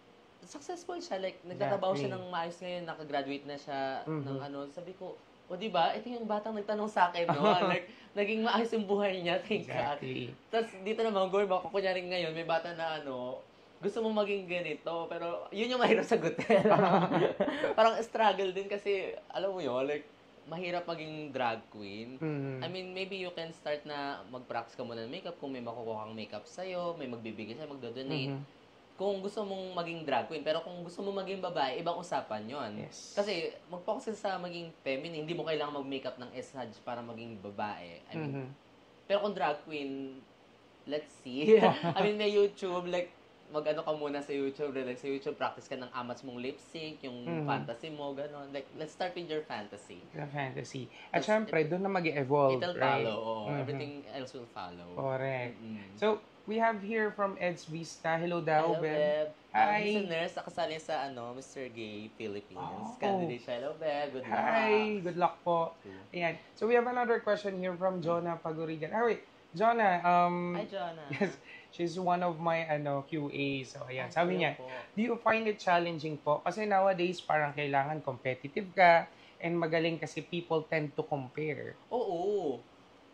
successful siya. Like, nagtatrabaho siya ng maayos ngayon, nakagraduate na siya ng ano. Sabi ko, o diba, ito yung batang nagtanong sa akin, no? Like, naging maayos yung buhay niya, thank God. Tapos, dito naman, Goy, baka kunyari ngayon, may bata na ano, gusto mo maging ganito, pero yun yung mahirap sagutin. Parang struggle din kasi, alam mo yun, like, mahirap maging drag queen. I mean, maybe you can start na mag-practice ka muna ng makeup kung may makukuha kang makeup sa'yo, may magbibigay sa'yo, magdodonate. Kung gusto mong maging drag queen, pero kung gusto mong maging babae, ibang usapan yon. Yes. Kasi mag-focus sa maging feminine, hindi mo kailangan mag-makeup ng S-Hajj para maging babae. I mean, pero kung drag queen, let's see. I mean, may YouTube, like, mag-ano ka muna sa YouTube, like, sa YouTube, practice ka ng amats mong lip sync, yung fantasy mo, gano'n. Like, let's start with your fantasy. The fantasy. At syempre, doon na mag-evolve, it'll right? follow. Everything else will follow. Correct. So, we have here from Ed's Vista. Hello daw, Hello, Beb. Beb. Hi. Listeners, nakasali sa Mr. Gay Philippines. Candidate siya. Hello, Beb. Good luck. Hi. Good luck po. Ayan. So, we have another question here from Jonah Pagurigan. Ah, wait. Jonah, Hi, Jonah. yes, she's one of my QA. So, ayan. Sabi niya, po. do you find it challenging po? Kasi nowadays, parang kailangan competitive ka and magaling kasi people tend to compare. Oo.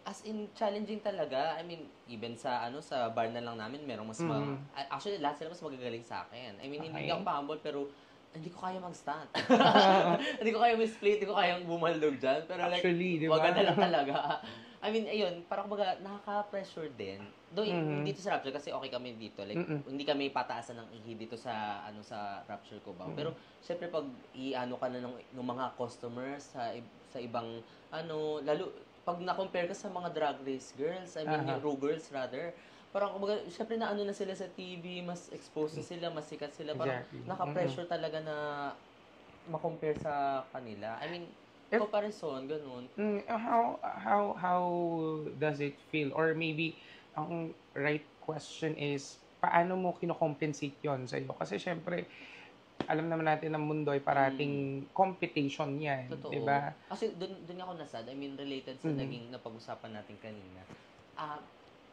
As in, challenging talaga. I mean, even sa sa bar na lang namin, merong mas actually, lahat sila mas magagaling sa akin. I mean, hindi ako pa-humble, pero hindi ko kaya mag-stunt. Hindi ko kaya mag-split, hindi ko kaya bumaldog dyan. Pero like, Actually, di ba? wag na lang talaga. I mean, ayun, parang kumbaga, nakaka-pressure din. Though, dito sa Rapture, kasi okay kami dito. Like, hindi kami pataasan ng ihi dito sa, sa Rapture ko ba. Pero, syempre, pag i-ano ka na ng mga customers sa ibang, lalo, pag na-compare ka sa mga drag race girls, I mean, yung Ru girls rather, parang, kumbaga, syempre na na sila sa TV, mas exposed na sila, mas sikat sila. Parang, naka-pressure talaga na ma-compare sa kanila. I mean, comparison, ganun. How does it feel? Or maybe, ang right question is, paano mo kino-compensate yon sa'yo? Kasi syempre, alam naman natin ang mundo ay parating competition yan. Totoo. Diba? Kasi dun ako nasad. I mean, related sa naging napag-usapan natin kanina.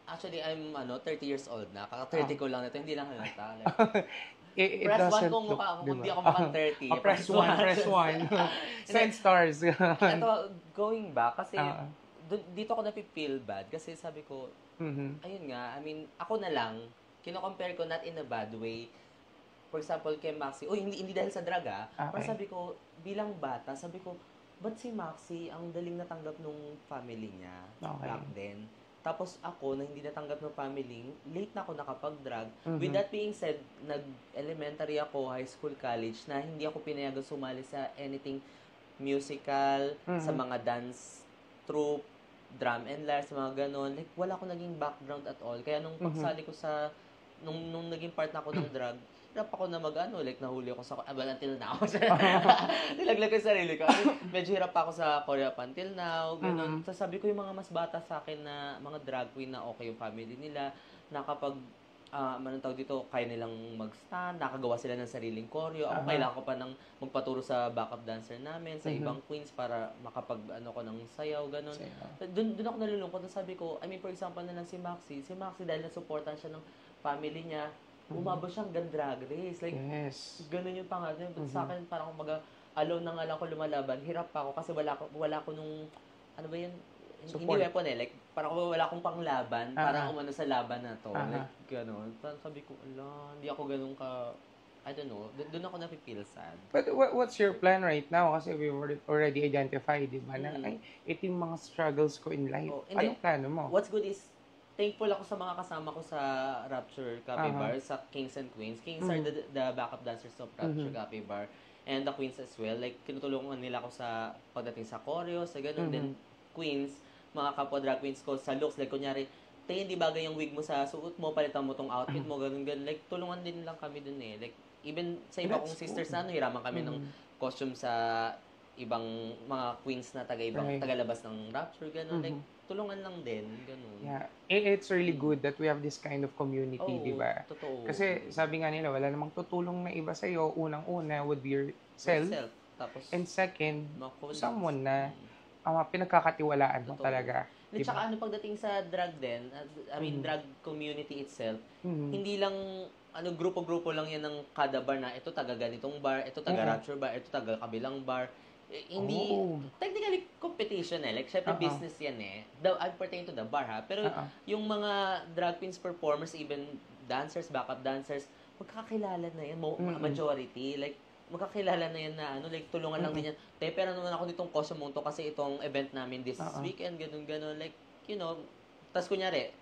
Actually, I'm 30 years old na. Kaka-30 ko lang nito. Hindi lang halata. Like, It press 1 doesn't kung look, hindi ako mukhang 30. press 1, press 1. Send stars. Ito, going back, kasi dito ako napipeel bad. Kasi sabi ko, ayun nga, I mean, ako na lang, kino-compare ko not in a bad way. For example, kay Maxi, hindi dahil sa drag pero sabi ko, bilang bata, sabi ko, ba't si Maxi ang daling natanggap nung family niya back then? Tapos ako, na hindi natanggap ng family, late na ako nakapag-drag. With that being said, nag-elementary ako, high school, college, na hindi ako pinayagan sumali sa anything musical, sa mga dance troupe, drum and lyre, sa mga ganon. Like, wala ko naging background at all. Kaya nung pagsali ko sa, nung naging part na ako ng drag, hirap ako na like nahuli ako sa, until now. Nilaglag ko yung sarili ko. Medyo hirap pa ako sa choreo until now. Ganun. Sabi ko yung mga mas bata sa akin na mga drag queen na okay yung family nila, na kapag, anong tawag dito, kaya nilang mag-stand, nakagawa sila ng sariling choreo. Ako, kailangan ko pa ng magpaturo sa backup dancer namin, sa ibang queens para makapag, ko ng sayaw, ganun. Doon ako nalulungkot na sabi ko, I mean, for example na lang si Maxi dahil na-supportan siya ng family niya, umabot siyang drag race. Like, ganun yung pangalan. But sa akin, parang alone na nga lang ako lumalaban. Hirap pa ako kasi wala ko nung, ano ba yun? Hindi weapon Like, parang wala akong panglaban para umano sa laban na to. Like, ganun. Parang sabi ko, hindi ako ganun ka, I don't know. Doon ako napipil sad. But what's your plan right now? Kasi we already identified, di ba? Na, ito yung mga struggles ko in life. Anong plano mo? What's good is, thankful ako sa mga kasama ko sa Rapture Cafe Bar, sa Kings and Queens. Kings are the backup dancers of Rapture Cafe Bar. And the Queens as well. Like, tinutulungan nila ako sa pagdating sa choreo, sa ganun. Then, Queens, mga kapwa drag queens ko sa looks. Like, kunyari, hindi bagay yung wig mo sa suot mo, palitan mo tong outfit mo, ganun. Like, tulungan din lang kami dun Like, even sa iba kong sisters na, hiraman kami ng costume sa ibang mga queens na tagalabas ng Rapture, ganun. Like, tulungan lang din, ganun. Yeah. It's really good that we have this kind of community, di ba? Totoo. Kasi sabi nga nila, wala namang tutulong na iba sa'yo. Unang-una would be yourself. Tapos, and second, someone na pinagkakatiwalaan mo talaga. At saka pagdating sa drag din, I mean, drag community itself, hindi lang grupo-grupo lang yan ng kada bar na ito taga ganitong bar, ito taga Rapture bar, ito taga kabilang bar. Hindi, Oh. technically competition eh. Like, syempre business yan eh. I'm pertaining to the bar ha. Pero yung mga drag queens performers, even dancers, backup dancers, magkakilala na yan, majority. Like, magkakilala na yan na like, tulungan lang din yan. Pero naman ako ditong costume to kasi itong event namin this weekend, ganun. Like, you know, tas kunyari,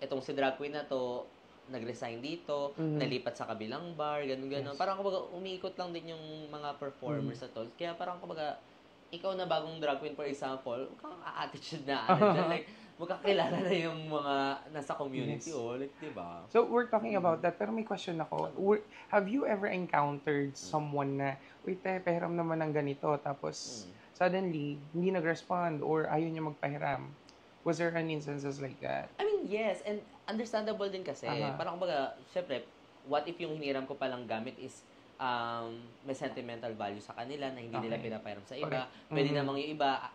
itong si drag queen na to, nag-resign dito, nalipat sa kabilang bar, ganun. Parang kumbaga, umiikot lang din yung mga performers na to. Kaya parang kumbaga, ikaw na bagong drag queen, for example, kang attitude na, dyan, like, magkakilala na yung mga nasa community, like, diba? So, we're talking about that, pero may question ako. Have you ever encountered someone na, uy, pahiram naman ng ganito, tapos, suddenly, hindi nag-respond, or ayaw niya magpahiram? Was there any instances like that? I mean, yes, and understandable din kasi. Parang kumbaga, syempre, what if yung hiniram ko palang gamit is may sentimental value sa kanila na hindi nila pinapahiram sa iba. Pwede namang yung iba,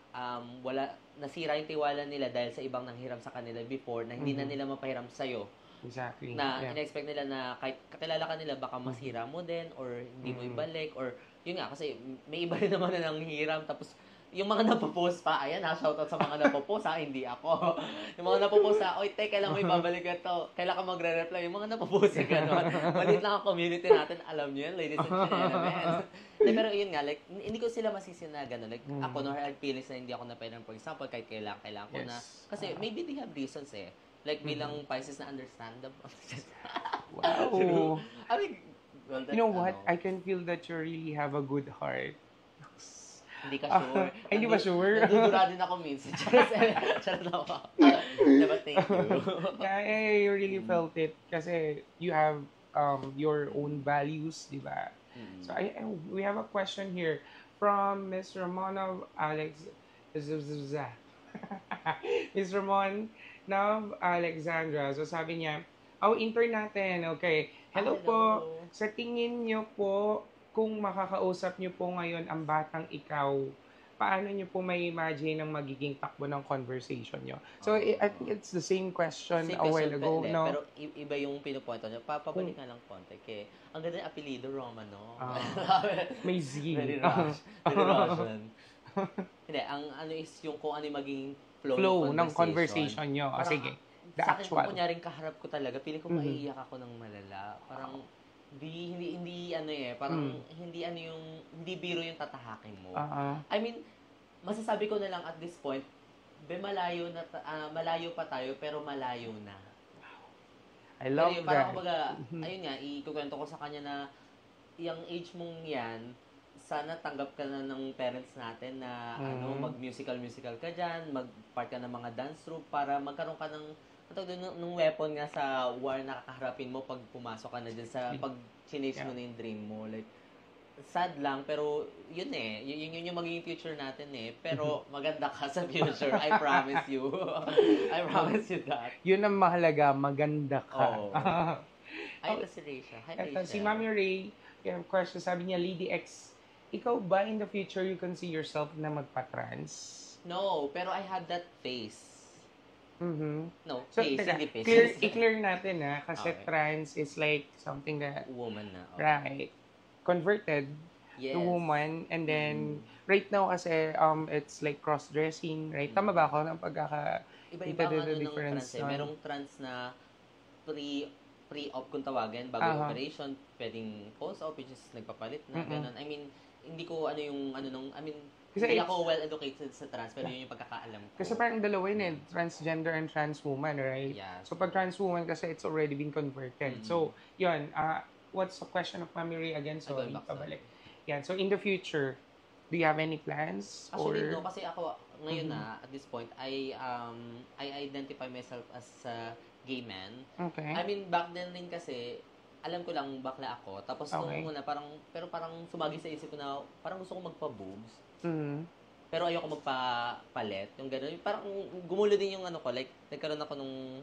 nasira yung tiwala nila dahil sa ibang nanghiram sa kanila before na hindi na nila mapahiram sa'yo. Exactly. Na in-expect nila na kahit kakilala ka nila, baka masira mo din or hindi mo ibalik or yun nga, kasi may iba rin naman na nanghiram tapos yung mga napopost pa, ayan shoutout sa mga napopost hindi ako. Yung mga napopost oy, kailan mo ibabalik ito? Kailan ka magre-reply? Yung mga napopost gano'n. Maliit lang ang community natin, alam niyo yan, ladies and gentlemen. Pero yun nga, like, hindi ko sila masisi na gano'n. Like, ako, no hard feelings na hindi ako napailan, for example, kahit kailangan ko na. Kasi maybe they have reasons eh. Like, bilang Pisces na understandable. Wow. I mean, well, you know what? I can feel that you really have a good heart. Hindi ka sure. Hindi ba sure? Nandudura din ako minsan. Charot ako. Diba, thank you. I really felt it kasi you have your own values, di ba? So we have a question here from Miss Ramona Alex. Miss Ramon Nav Alexandra. So sabi niya, intern natin. Okay. Hello po. Sa tingin niyo po, kung makakausap niyo po ngayon ang batang ikaw, paano niyo po may imagine ang magiging takbo ng conversation niyo? So, I think it's the same question a while ago, no? Pero iba yung pinupunto niyo. Papabalik nga lang konti. Kaya, ang ganda yung apelido, Romano. May Z. Very Russian. Hindi, ang ano is yung kung ano yung magiging flow ng conversation niyo. Sige, the sa akin, actual. kung kunyaring kaharap ko talaga, pili ko maiiyak ako ng malala. Parang, hindi ano parang hindi biro yung tatahakin mo. I mean, masasabi ko na lang at this point, malayo pa tayo pero malayo na. I love that. Parang kumbaga, ayun nga, ikukwento ko sa kanya na yung age mong yan, sana tanggap ka na ng parents natin na mag-musical ka dyan, mag-part ka ng mga dance troupe para magkaroon ka ng nung weapon nga sa war na kakaharapin mo pag pumasok ka na dyan sa pag chinase mo na yung dream mo. Like, sad lang, pero yun yun yung magiging future natin pero maganda ka sa future. I promise you. I promise you that. Yun ang mahalaga, maganda ka. Oh. Ay, ito si Rachel. Hi, Rachel. Si Mami Ray, yung question, sabi niya, Lady X, ikaw ba in the future you can see yourself na magpa-trans? No, pero I had that face. No, so, face, hindi face. I-clear natin kasi trans is like something that woman na. Right. Converted to woman, and then right now kasi it's like cross-dressing, right? Tama ba ako ng iba-iba ang difference trans merong trans na pre-op kung tawagin, bago yung operation, pwedeng post-op, which is nagpapalit na, ganun. I mean, hindi ko kasi hindi ako well-educated sa trans, pero yun yung pagkakaalam ko. Kasi parang dalawa yun transgender and trans woman, right? Yeah, so pag trans woman kasi it's already been converted. So, yun, what's the question of Mami Ray again? Sorry, pabalik. Yeah, so in the future, do you have any plans? Actually, no, kasi ako, ngayon at this point, I identify myself as a gay man. Okay. I mean, back then rin kasi, alam ko lang bakla ako. Tapos nung una, parang sumagi sa isip ko na, parang gusto ko magpa-boobs. Pero ayoko magpapalit. Yung gano'n. Parang gumulo din yung like, nagkaroon ako nung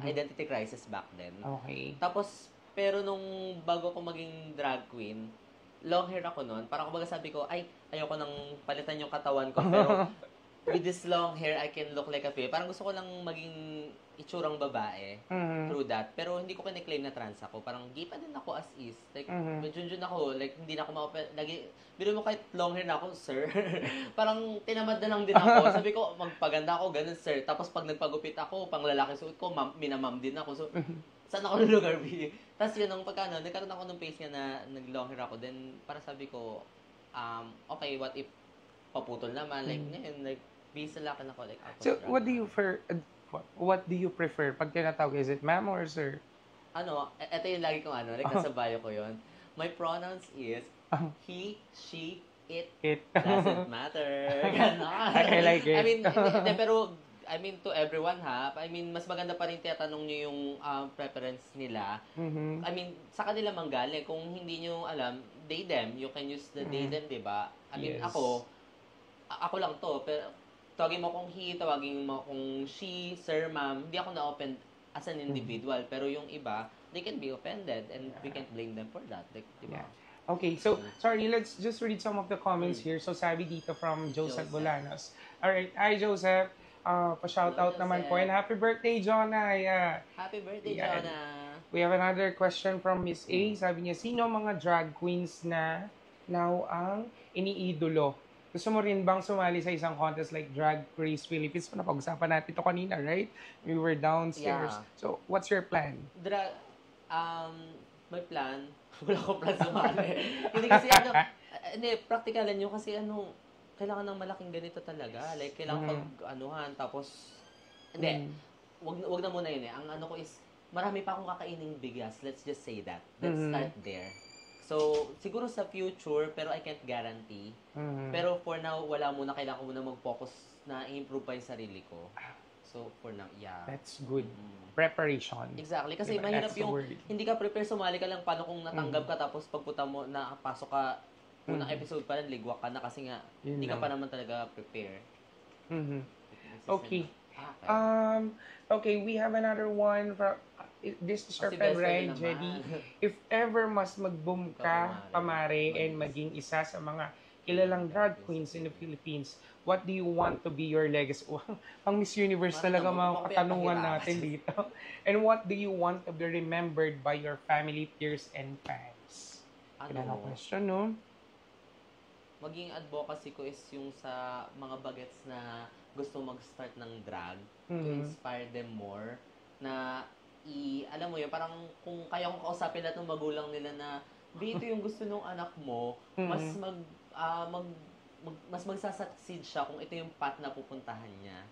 identity crisis back then. Okay. Tapos, pero nung bago ako maging drag queen, long hair ako noon. Parang kumbaga sabi ko, ayoko nang palitan yung katawan ko. Pero with this long hair, I can look like a female. Parang gusto ko lang maging itsurang babae through that. Pero hindi ko kine-claim na trans ako. Parang gay pa din ako as is. Like, junjun ako. Like, hindi na ako ma-open. Biro mo kahit long hair na ako, sir. Parang tinamad na lang din ako. Sabi ko, magpaganda ako, ganun, sir. Tapos pag nagpagupit ako, pang lalaki suot ko, minamam din ako. So, saan ako ng lugar, B? Tapos yun, nung pagkano, nagkaroon ako ng face nga na nag-long hair ako. Then, para sabi ko, okay, what if paputol naman? Like, ngayon, like, based sa lakan ako, like, so, what do you prefer? Pag tinatawag, is it ma'am or sir? Ito yung lagi kong like, nasa bio ko yun. My pronouns is he, she, it. Doesn't matter. Ganon. I like it. I mean, pero, to everyone I mean, mas maganda pa rin tinatanong nyo yung preference nila. I mean, sa kanila manggaling. Kung hindi nyo alam, they, them. You can use the they, them, diba? I mean, Yes. ako lang to, pero tawagin mo kong he, tawagin mo kong she, sir, ma'am, hindi ako na-open as an individual. Pero yung iba, they can be offended and we can't blame them for that. Like, diba? Yeah. Okay, so, sorry, let's just read some of the comments here. So, sabi dito from Joseph Bolanos. Alright, hi Joseph. Pa-shoutout naman po. And happy birthday, Jonah. Yeah. Happy birthday, Jonah. We have another question from Miss A. Sabi niya, sino mga drag queens na now ang iniidolo? Gusto mo rin bang sumali sa isang contest like Drag Race Philippines? Napag-usapan natin ito kanina, right? We were downstairs. Yeah. So, what's your plan? My plan, wala ko plan sumali. Hindi kasi practicalan nyo kasi kailangan ng malaking ganito talaga. Like, kailangan pag-anuhan, tapos, wag na muna yun eh. Ang ko is, marami pa akong kakaining bigas. Let's just say that. Let's start there. So, siguro sa future, pero I can't guarantee. Pero for now, wala muna. Kailangan ko muna mag-focus na i-improve pa yung sarili ko. So, for now, yeah. That's good. Preparation. Exactly. Kasi Diba? mahirap That's yung, the word. hindi ka prepare, sumali ka lang, paano kung natanggap ka, tapos pagpunta mo, nakapasok ka, unang episode pa lang, ligwak ka na kasi nga, hindi ka pa naman talaga prepare. Okay. Okay, we have another one from, this is your friend, Ryan Jedi. If ever mas mag-boom ka, pamare, and maging isa sa mga kilalang drag queens in the Philippines, what do you want to be your legacy? Pang Miss Universe talaga mga katanungan natin dito. And what do you want to be remembered by your family, peers, and fans? Kailangan question, no? Maging advocacy ko is yung sa mga bagets na gusto mag-start ng drag, to inspire them more, na alam mo yun, parang kung kaya kong kausapin lahat ng magulang nila na, ito yung gusto ng anak mo, mas mas magsasucceed siya kung ito yung path na pupuntahan niya.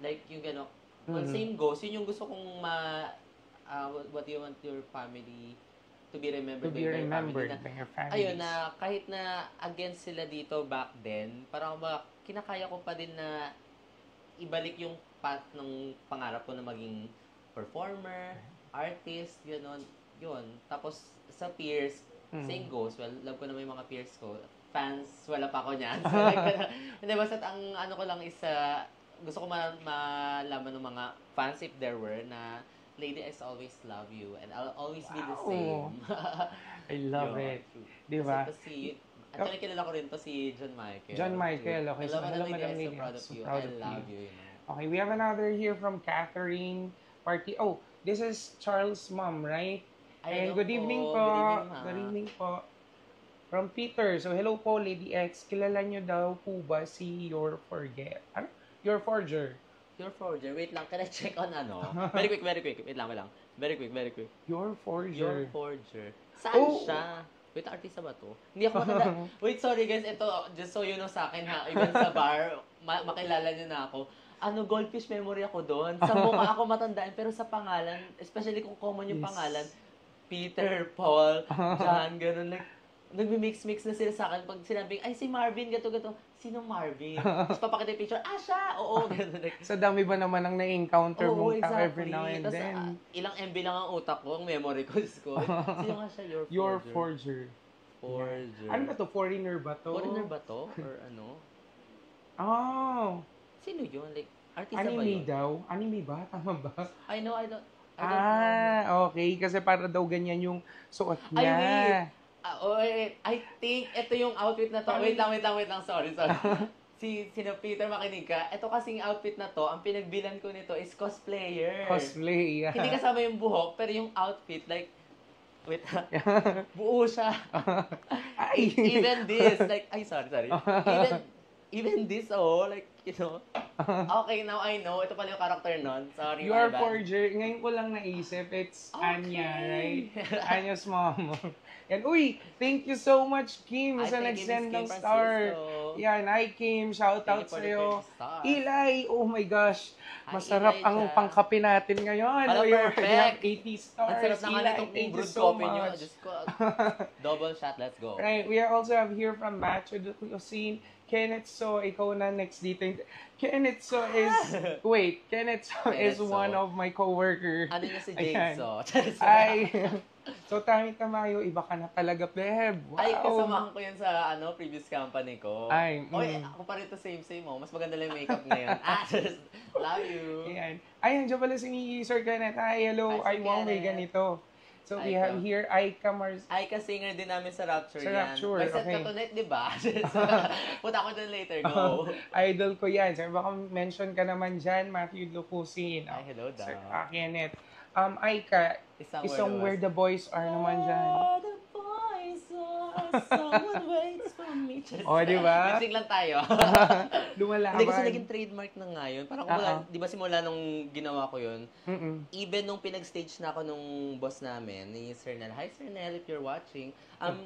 Like, yung gano'n. Well, same goes. Yun yung gusto kong what do you want your family to be remembered by your family? Ayun, na kahit na against sila dito back then, parang kinakaya ko pa din na ibalik yung path ng pangarap ko na maging performer, artist, gano'n. Yun. Tapos, sa peers, same goes. Well, love ko naman yung mga peers ko. Fans, wala pa ako niyan. So, hindi, basta ang ko lang is, gusto ko malaman ng mga fans, if there were, na lady, I always love you and I'll always be the same. I love it. Di ba? Kasi, actually, kilala ko rin to si John Michael. John Michael, okay. So, hello, Madam Lady. I'm so proud of you. I love you. Okay, we have another here from Catherine Party. Oh, this is Charles' mom, right? And good evening po. Good evening po. From Peter. So, hello po, Lady X. Kilala nyo daw po ba si Your Forger? Your Forger. Your Forger. Wait lang, can I check on Very quick. Wait lang. Very quick. Your Forger. Your Forger. Saan siya? Wait, artista ba to? Hindi ako matanda. Wait, sorry guys. Ito, just so you know sa akin ha. Even sa bar, makilala nyo na ako. Goldfish memory ako doon. Sa mukha ako matandaan, pero sa pangalan, especially kung common yung pangalan, Peter, Paul, John, ganun. Like, nagmi-mix na sila sa akin. Pag sinabing, ay, si Marvin, gato. Sinong Marvin? Tapos papakita yung picture, siya! Oo, ganun. Like, sa dami ba naman ang na-encounter mo exactly. every now and tas, then? Ilang MB lang ang utak ko, ang memory ko. Sino nga siya? Your Forger. Forger. Ano ba to? Foreigner ba to? Foreigner ba to? Or ano? Oh! Sino yun? Like, artista ba yun? Anime daw? Anime ba? Tama ba? I don't know. Okay. Kasi para daw ganyan yung suot niya. Wait. I think ito yung outfit na to. Wait lang. Sorry. Sino Peter, makinig ka. Ito kasing outfit na to, ang pinagbilan ko nito is cosplayer. Cosplay, yeah. Hindi kasama yung buhok, pero yung outfit, like, wait, buo siya. Ay! Even this, like, ay, sorry. Even this, like, okay, now I know. Ito pala yung character nun. Sorry, You my are bad. forger. Ngayon ko lang naisip. It's Okay. Anya, right? Anya's mom. Yan. Uy, thank you so much, Kim, Ay, sa thank you, nag-send Miss ng Kim star. Francisco. Yan, hi, Kim. Shout Thank out you for the sa'yo. 20 stars. Ilay, oh my gosh. Hi, Masarap Ilay ang dyan. pangkape natin ngayon. Hala, We already have perfect. 80 Ang stars. sarap na nga Ilay, nitong thank you brewed so coffee nyo. much. Diyos ko. Double shot, let's go. Right, we are also have here from Match with the Cuisine. Kenneth So, ikaw na next dito. Kenneth So is, wait, Kenneth So is Kenneth So. one of my coworker. Ano niya si Ayan. Jade, so? Ay, so tamayo, iba ka na talaga, Beb. Wow. Ay, kasamahan ko yan sa previous company ko. Ay, Oy, ako pa rin to same mo. Mas maganda lang yung makeup ngayon. Just love you. Ayan. Ay, nandiyan pala si Sir Kenneth. Hi, hello. Hi, Sir Ay, wow, may Kenneth. ganito. So, we Aika. have here Aika Mars. Ay, ka-singer din namin sa Rapture Sa yan. Rapture, May set okay. ka to net, di ba? Punta ko dun later, go. Idol ko yan. Sir, baka mention ka naman dyan, Matthew Lucusin. Ay, hello daw. Sir Kenneth. Aika, isang Where the Boys Are naman dyan. Where the boys are, someone waits for me. O, di ba? Lip-sync lang tayo. Lumalaban. Hindi kasi naging trademark na nga yun. Parang Oo. di ba simula nung ginawa ko yun, Mm-mm. even nung pinag-stage na ako nung boss namin, ni Sir Nel, hi Sir Nel, if you're watching,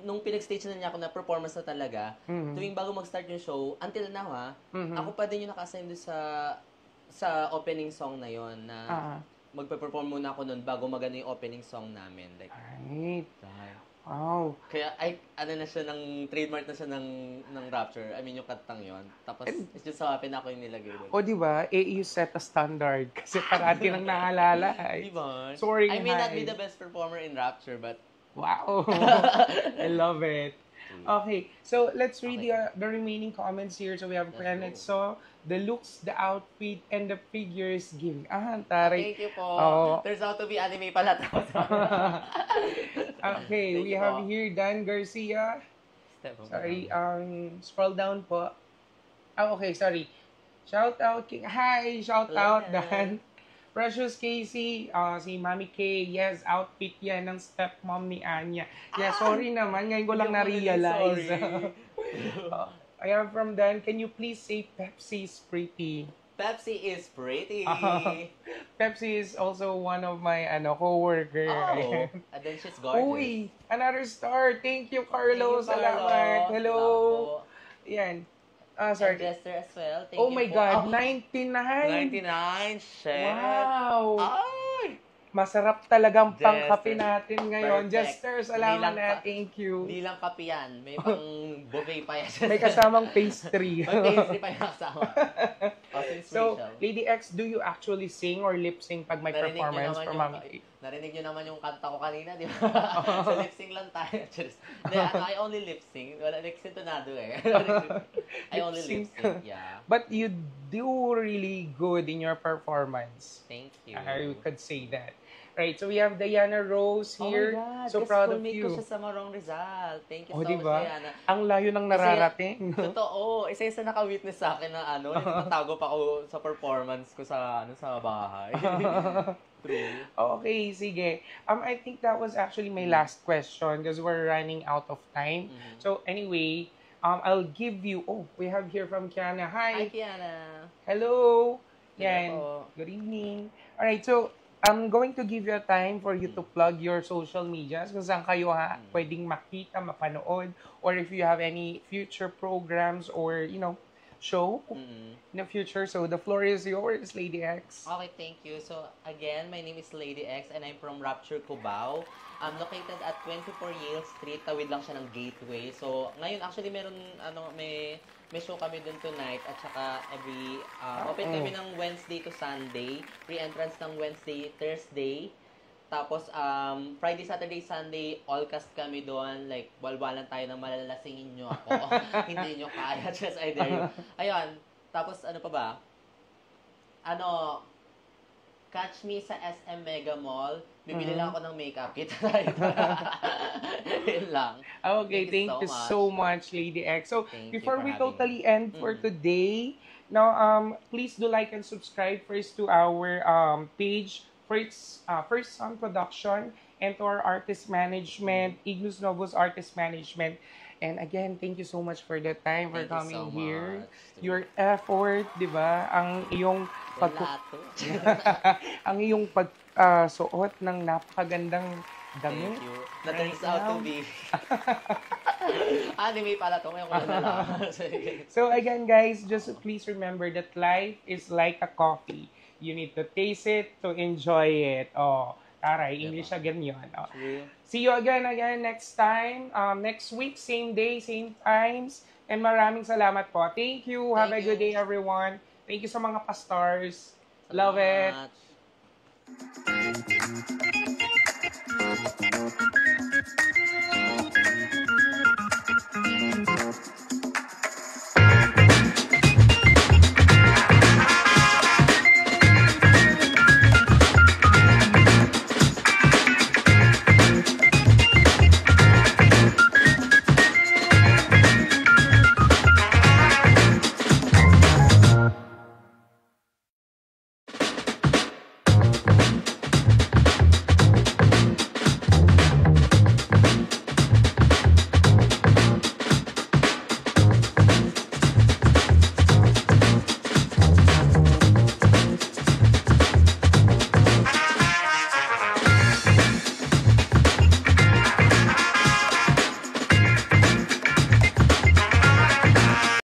nung pinag-stage na niya ako na performance na talaga, Mhm. tuwing bago mag-start yung show, until now Mhm. ako pa din yung naka-assign doon sa opening song na yon na Ah. magpe-perform muna ako nun bago magano yung opening song namin. Like, Right. Wow. kaya, ano na siya trademark na siya ng Rapture. I mean, yung kantang yon. Tapos, it's just so happen na ako yung nilagay doon. O, di ba? You set a standard. Kasi parati nang naalala. Diba? Soaring I may not high. be the best performer in Rapture, but Wow. I love it. Okay, so let's read the remaining comments here. So we have Let's Kenneth. go. So the looks, the outfit, and the figures giving. Taray. thank you po. Oo. Turns out to be anime pala to. Okay, Thank we you have po. here Dan Garcia. Step up. Sorry, scroll down po. Okay, sorry. Shout out, hi, shout Hello, out, Dan. Dan. Precious Casey, si Mami K, yes, outfit yan ng stepmom ni Anya. Yeah, sorry naman, ngayon ko lang na-realize. I am from Dan, can you please say Pepsi is pretty? Pepsi is pretty. Pepsi is also one of my co-worker. Oh, and then she's gorgeous. Uy, another star. Thank you, Carlo. Thank you, Carlo. Salamat. Hello. Salamat po. Yan. And Sorry. Jester as well. Thank Oh you my po. God, Oh, 99. 99, shit. Wow. Ay! Masarap talagang Jester. pangkape natin ngayon. Perfect. Jester, salamat Hindi lang na. ka- Thank you. Hindi lang kape yan. May pang buffet pa yan. May kasamang pastry. May pastry pa yung kasama. Oh, since So, Rachel. Lady X, do you actually sing or lip sync pag may Narinig niyo performance naman for yung- Mami K? Narinig nyo naman yung kanta ko kanina, di ba? So, lip sync lang tayo. Just, hindi, I only lip sync. Wala, like, sintonado eh. I only lip Lip-sync. sync, yeah. But you do really good in your performance. Thank you. I could say that. Right, so we have Diana Rose here. Oh my God, So guess proud of schoolmate you. ko siya sa Marong Rizal. Thank you Oh, so much, diba? Diana. Ang layo ng nararating. Totoo. Isa naka-witness sa akin na natago pa ako sa performance ko sa bahay. True. Okay, sige. I think that was actually my last question because we're running out of time. Mhm. So anyway, I'll give you, we have here from Kiana. Hi, Hi. Kiana. Hello. Hello Yan. po. Good evening. Alright, so I'm going to give you a time for you to plug your social medias kung saan kayo pwedeng makita, mapanood, or if you have any future programs or, show Mm-mm. in the future. So the floor is yours, Lady X. Okay, thank you. So, again, my name is Lady X and I'm from Rapture, Cubao. I'm located at 24 Yale Street. Tawid lang siya ng Gateway. So, ngayon, actually, may show kami dun tonight at saka open kami ng Wednesday to Sunday. Free entrance ng Wednesday, Thursday. Tapos, Friday, Saturday, Sunday, all cast kami doon. Like, walwalan tayo ng malalasingin nyo ako. Hindi nyo kaya. Just I dare you. Ayun. Tapos, ano pa ba? Catch me sa SM Mega Mall Bibili lang ako ng makeup. Kita tayo. Yun lang. Okay, thank you so much, Lady X. So, Thank you before for we having totally me. end for today, now, please do like and subscribe first to our page, First Sound Production, and to our artist management, Ignus Novos Artist Management. And again, thank you so much for the time for Thank you coming so here. much. Your effort, di ba? Ang iyong Relato. ang iyong suot ng napakagandang damit. Thank you. That turns out to be anime pala to. Ngayon ko lang nalaman. So again, guys, just please remember that life is like a coffee. You need to taste it to enjoy it. Oh, taray, English again yun. Oh. See you again next time. Next week, same day, same times. And maraming salamat po. Thank you. Have a good day, everyone. Thank you sa mga pastars. Love it.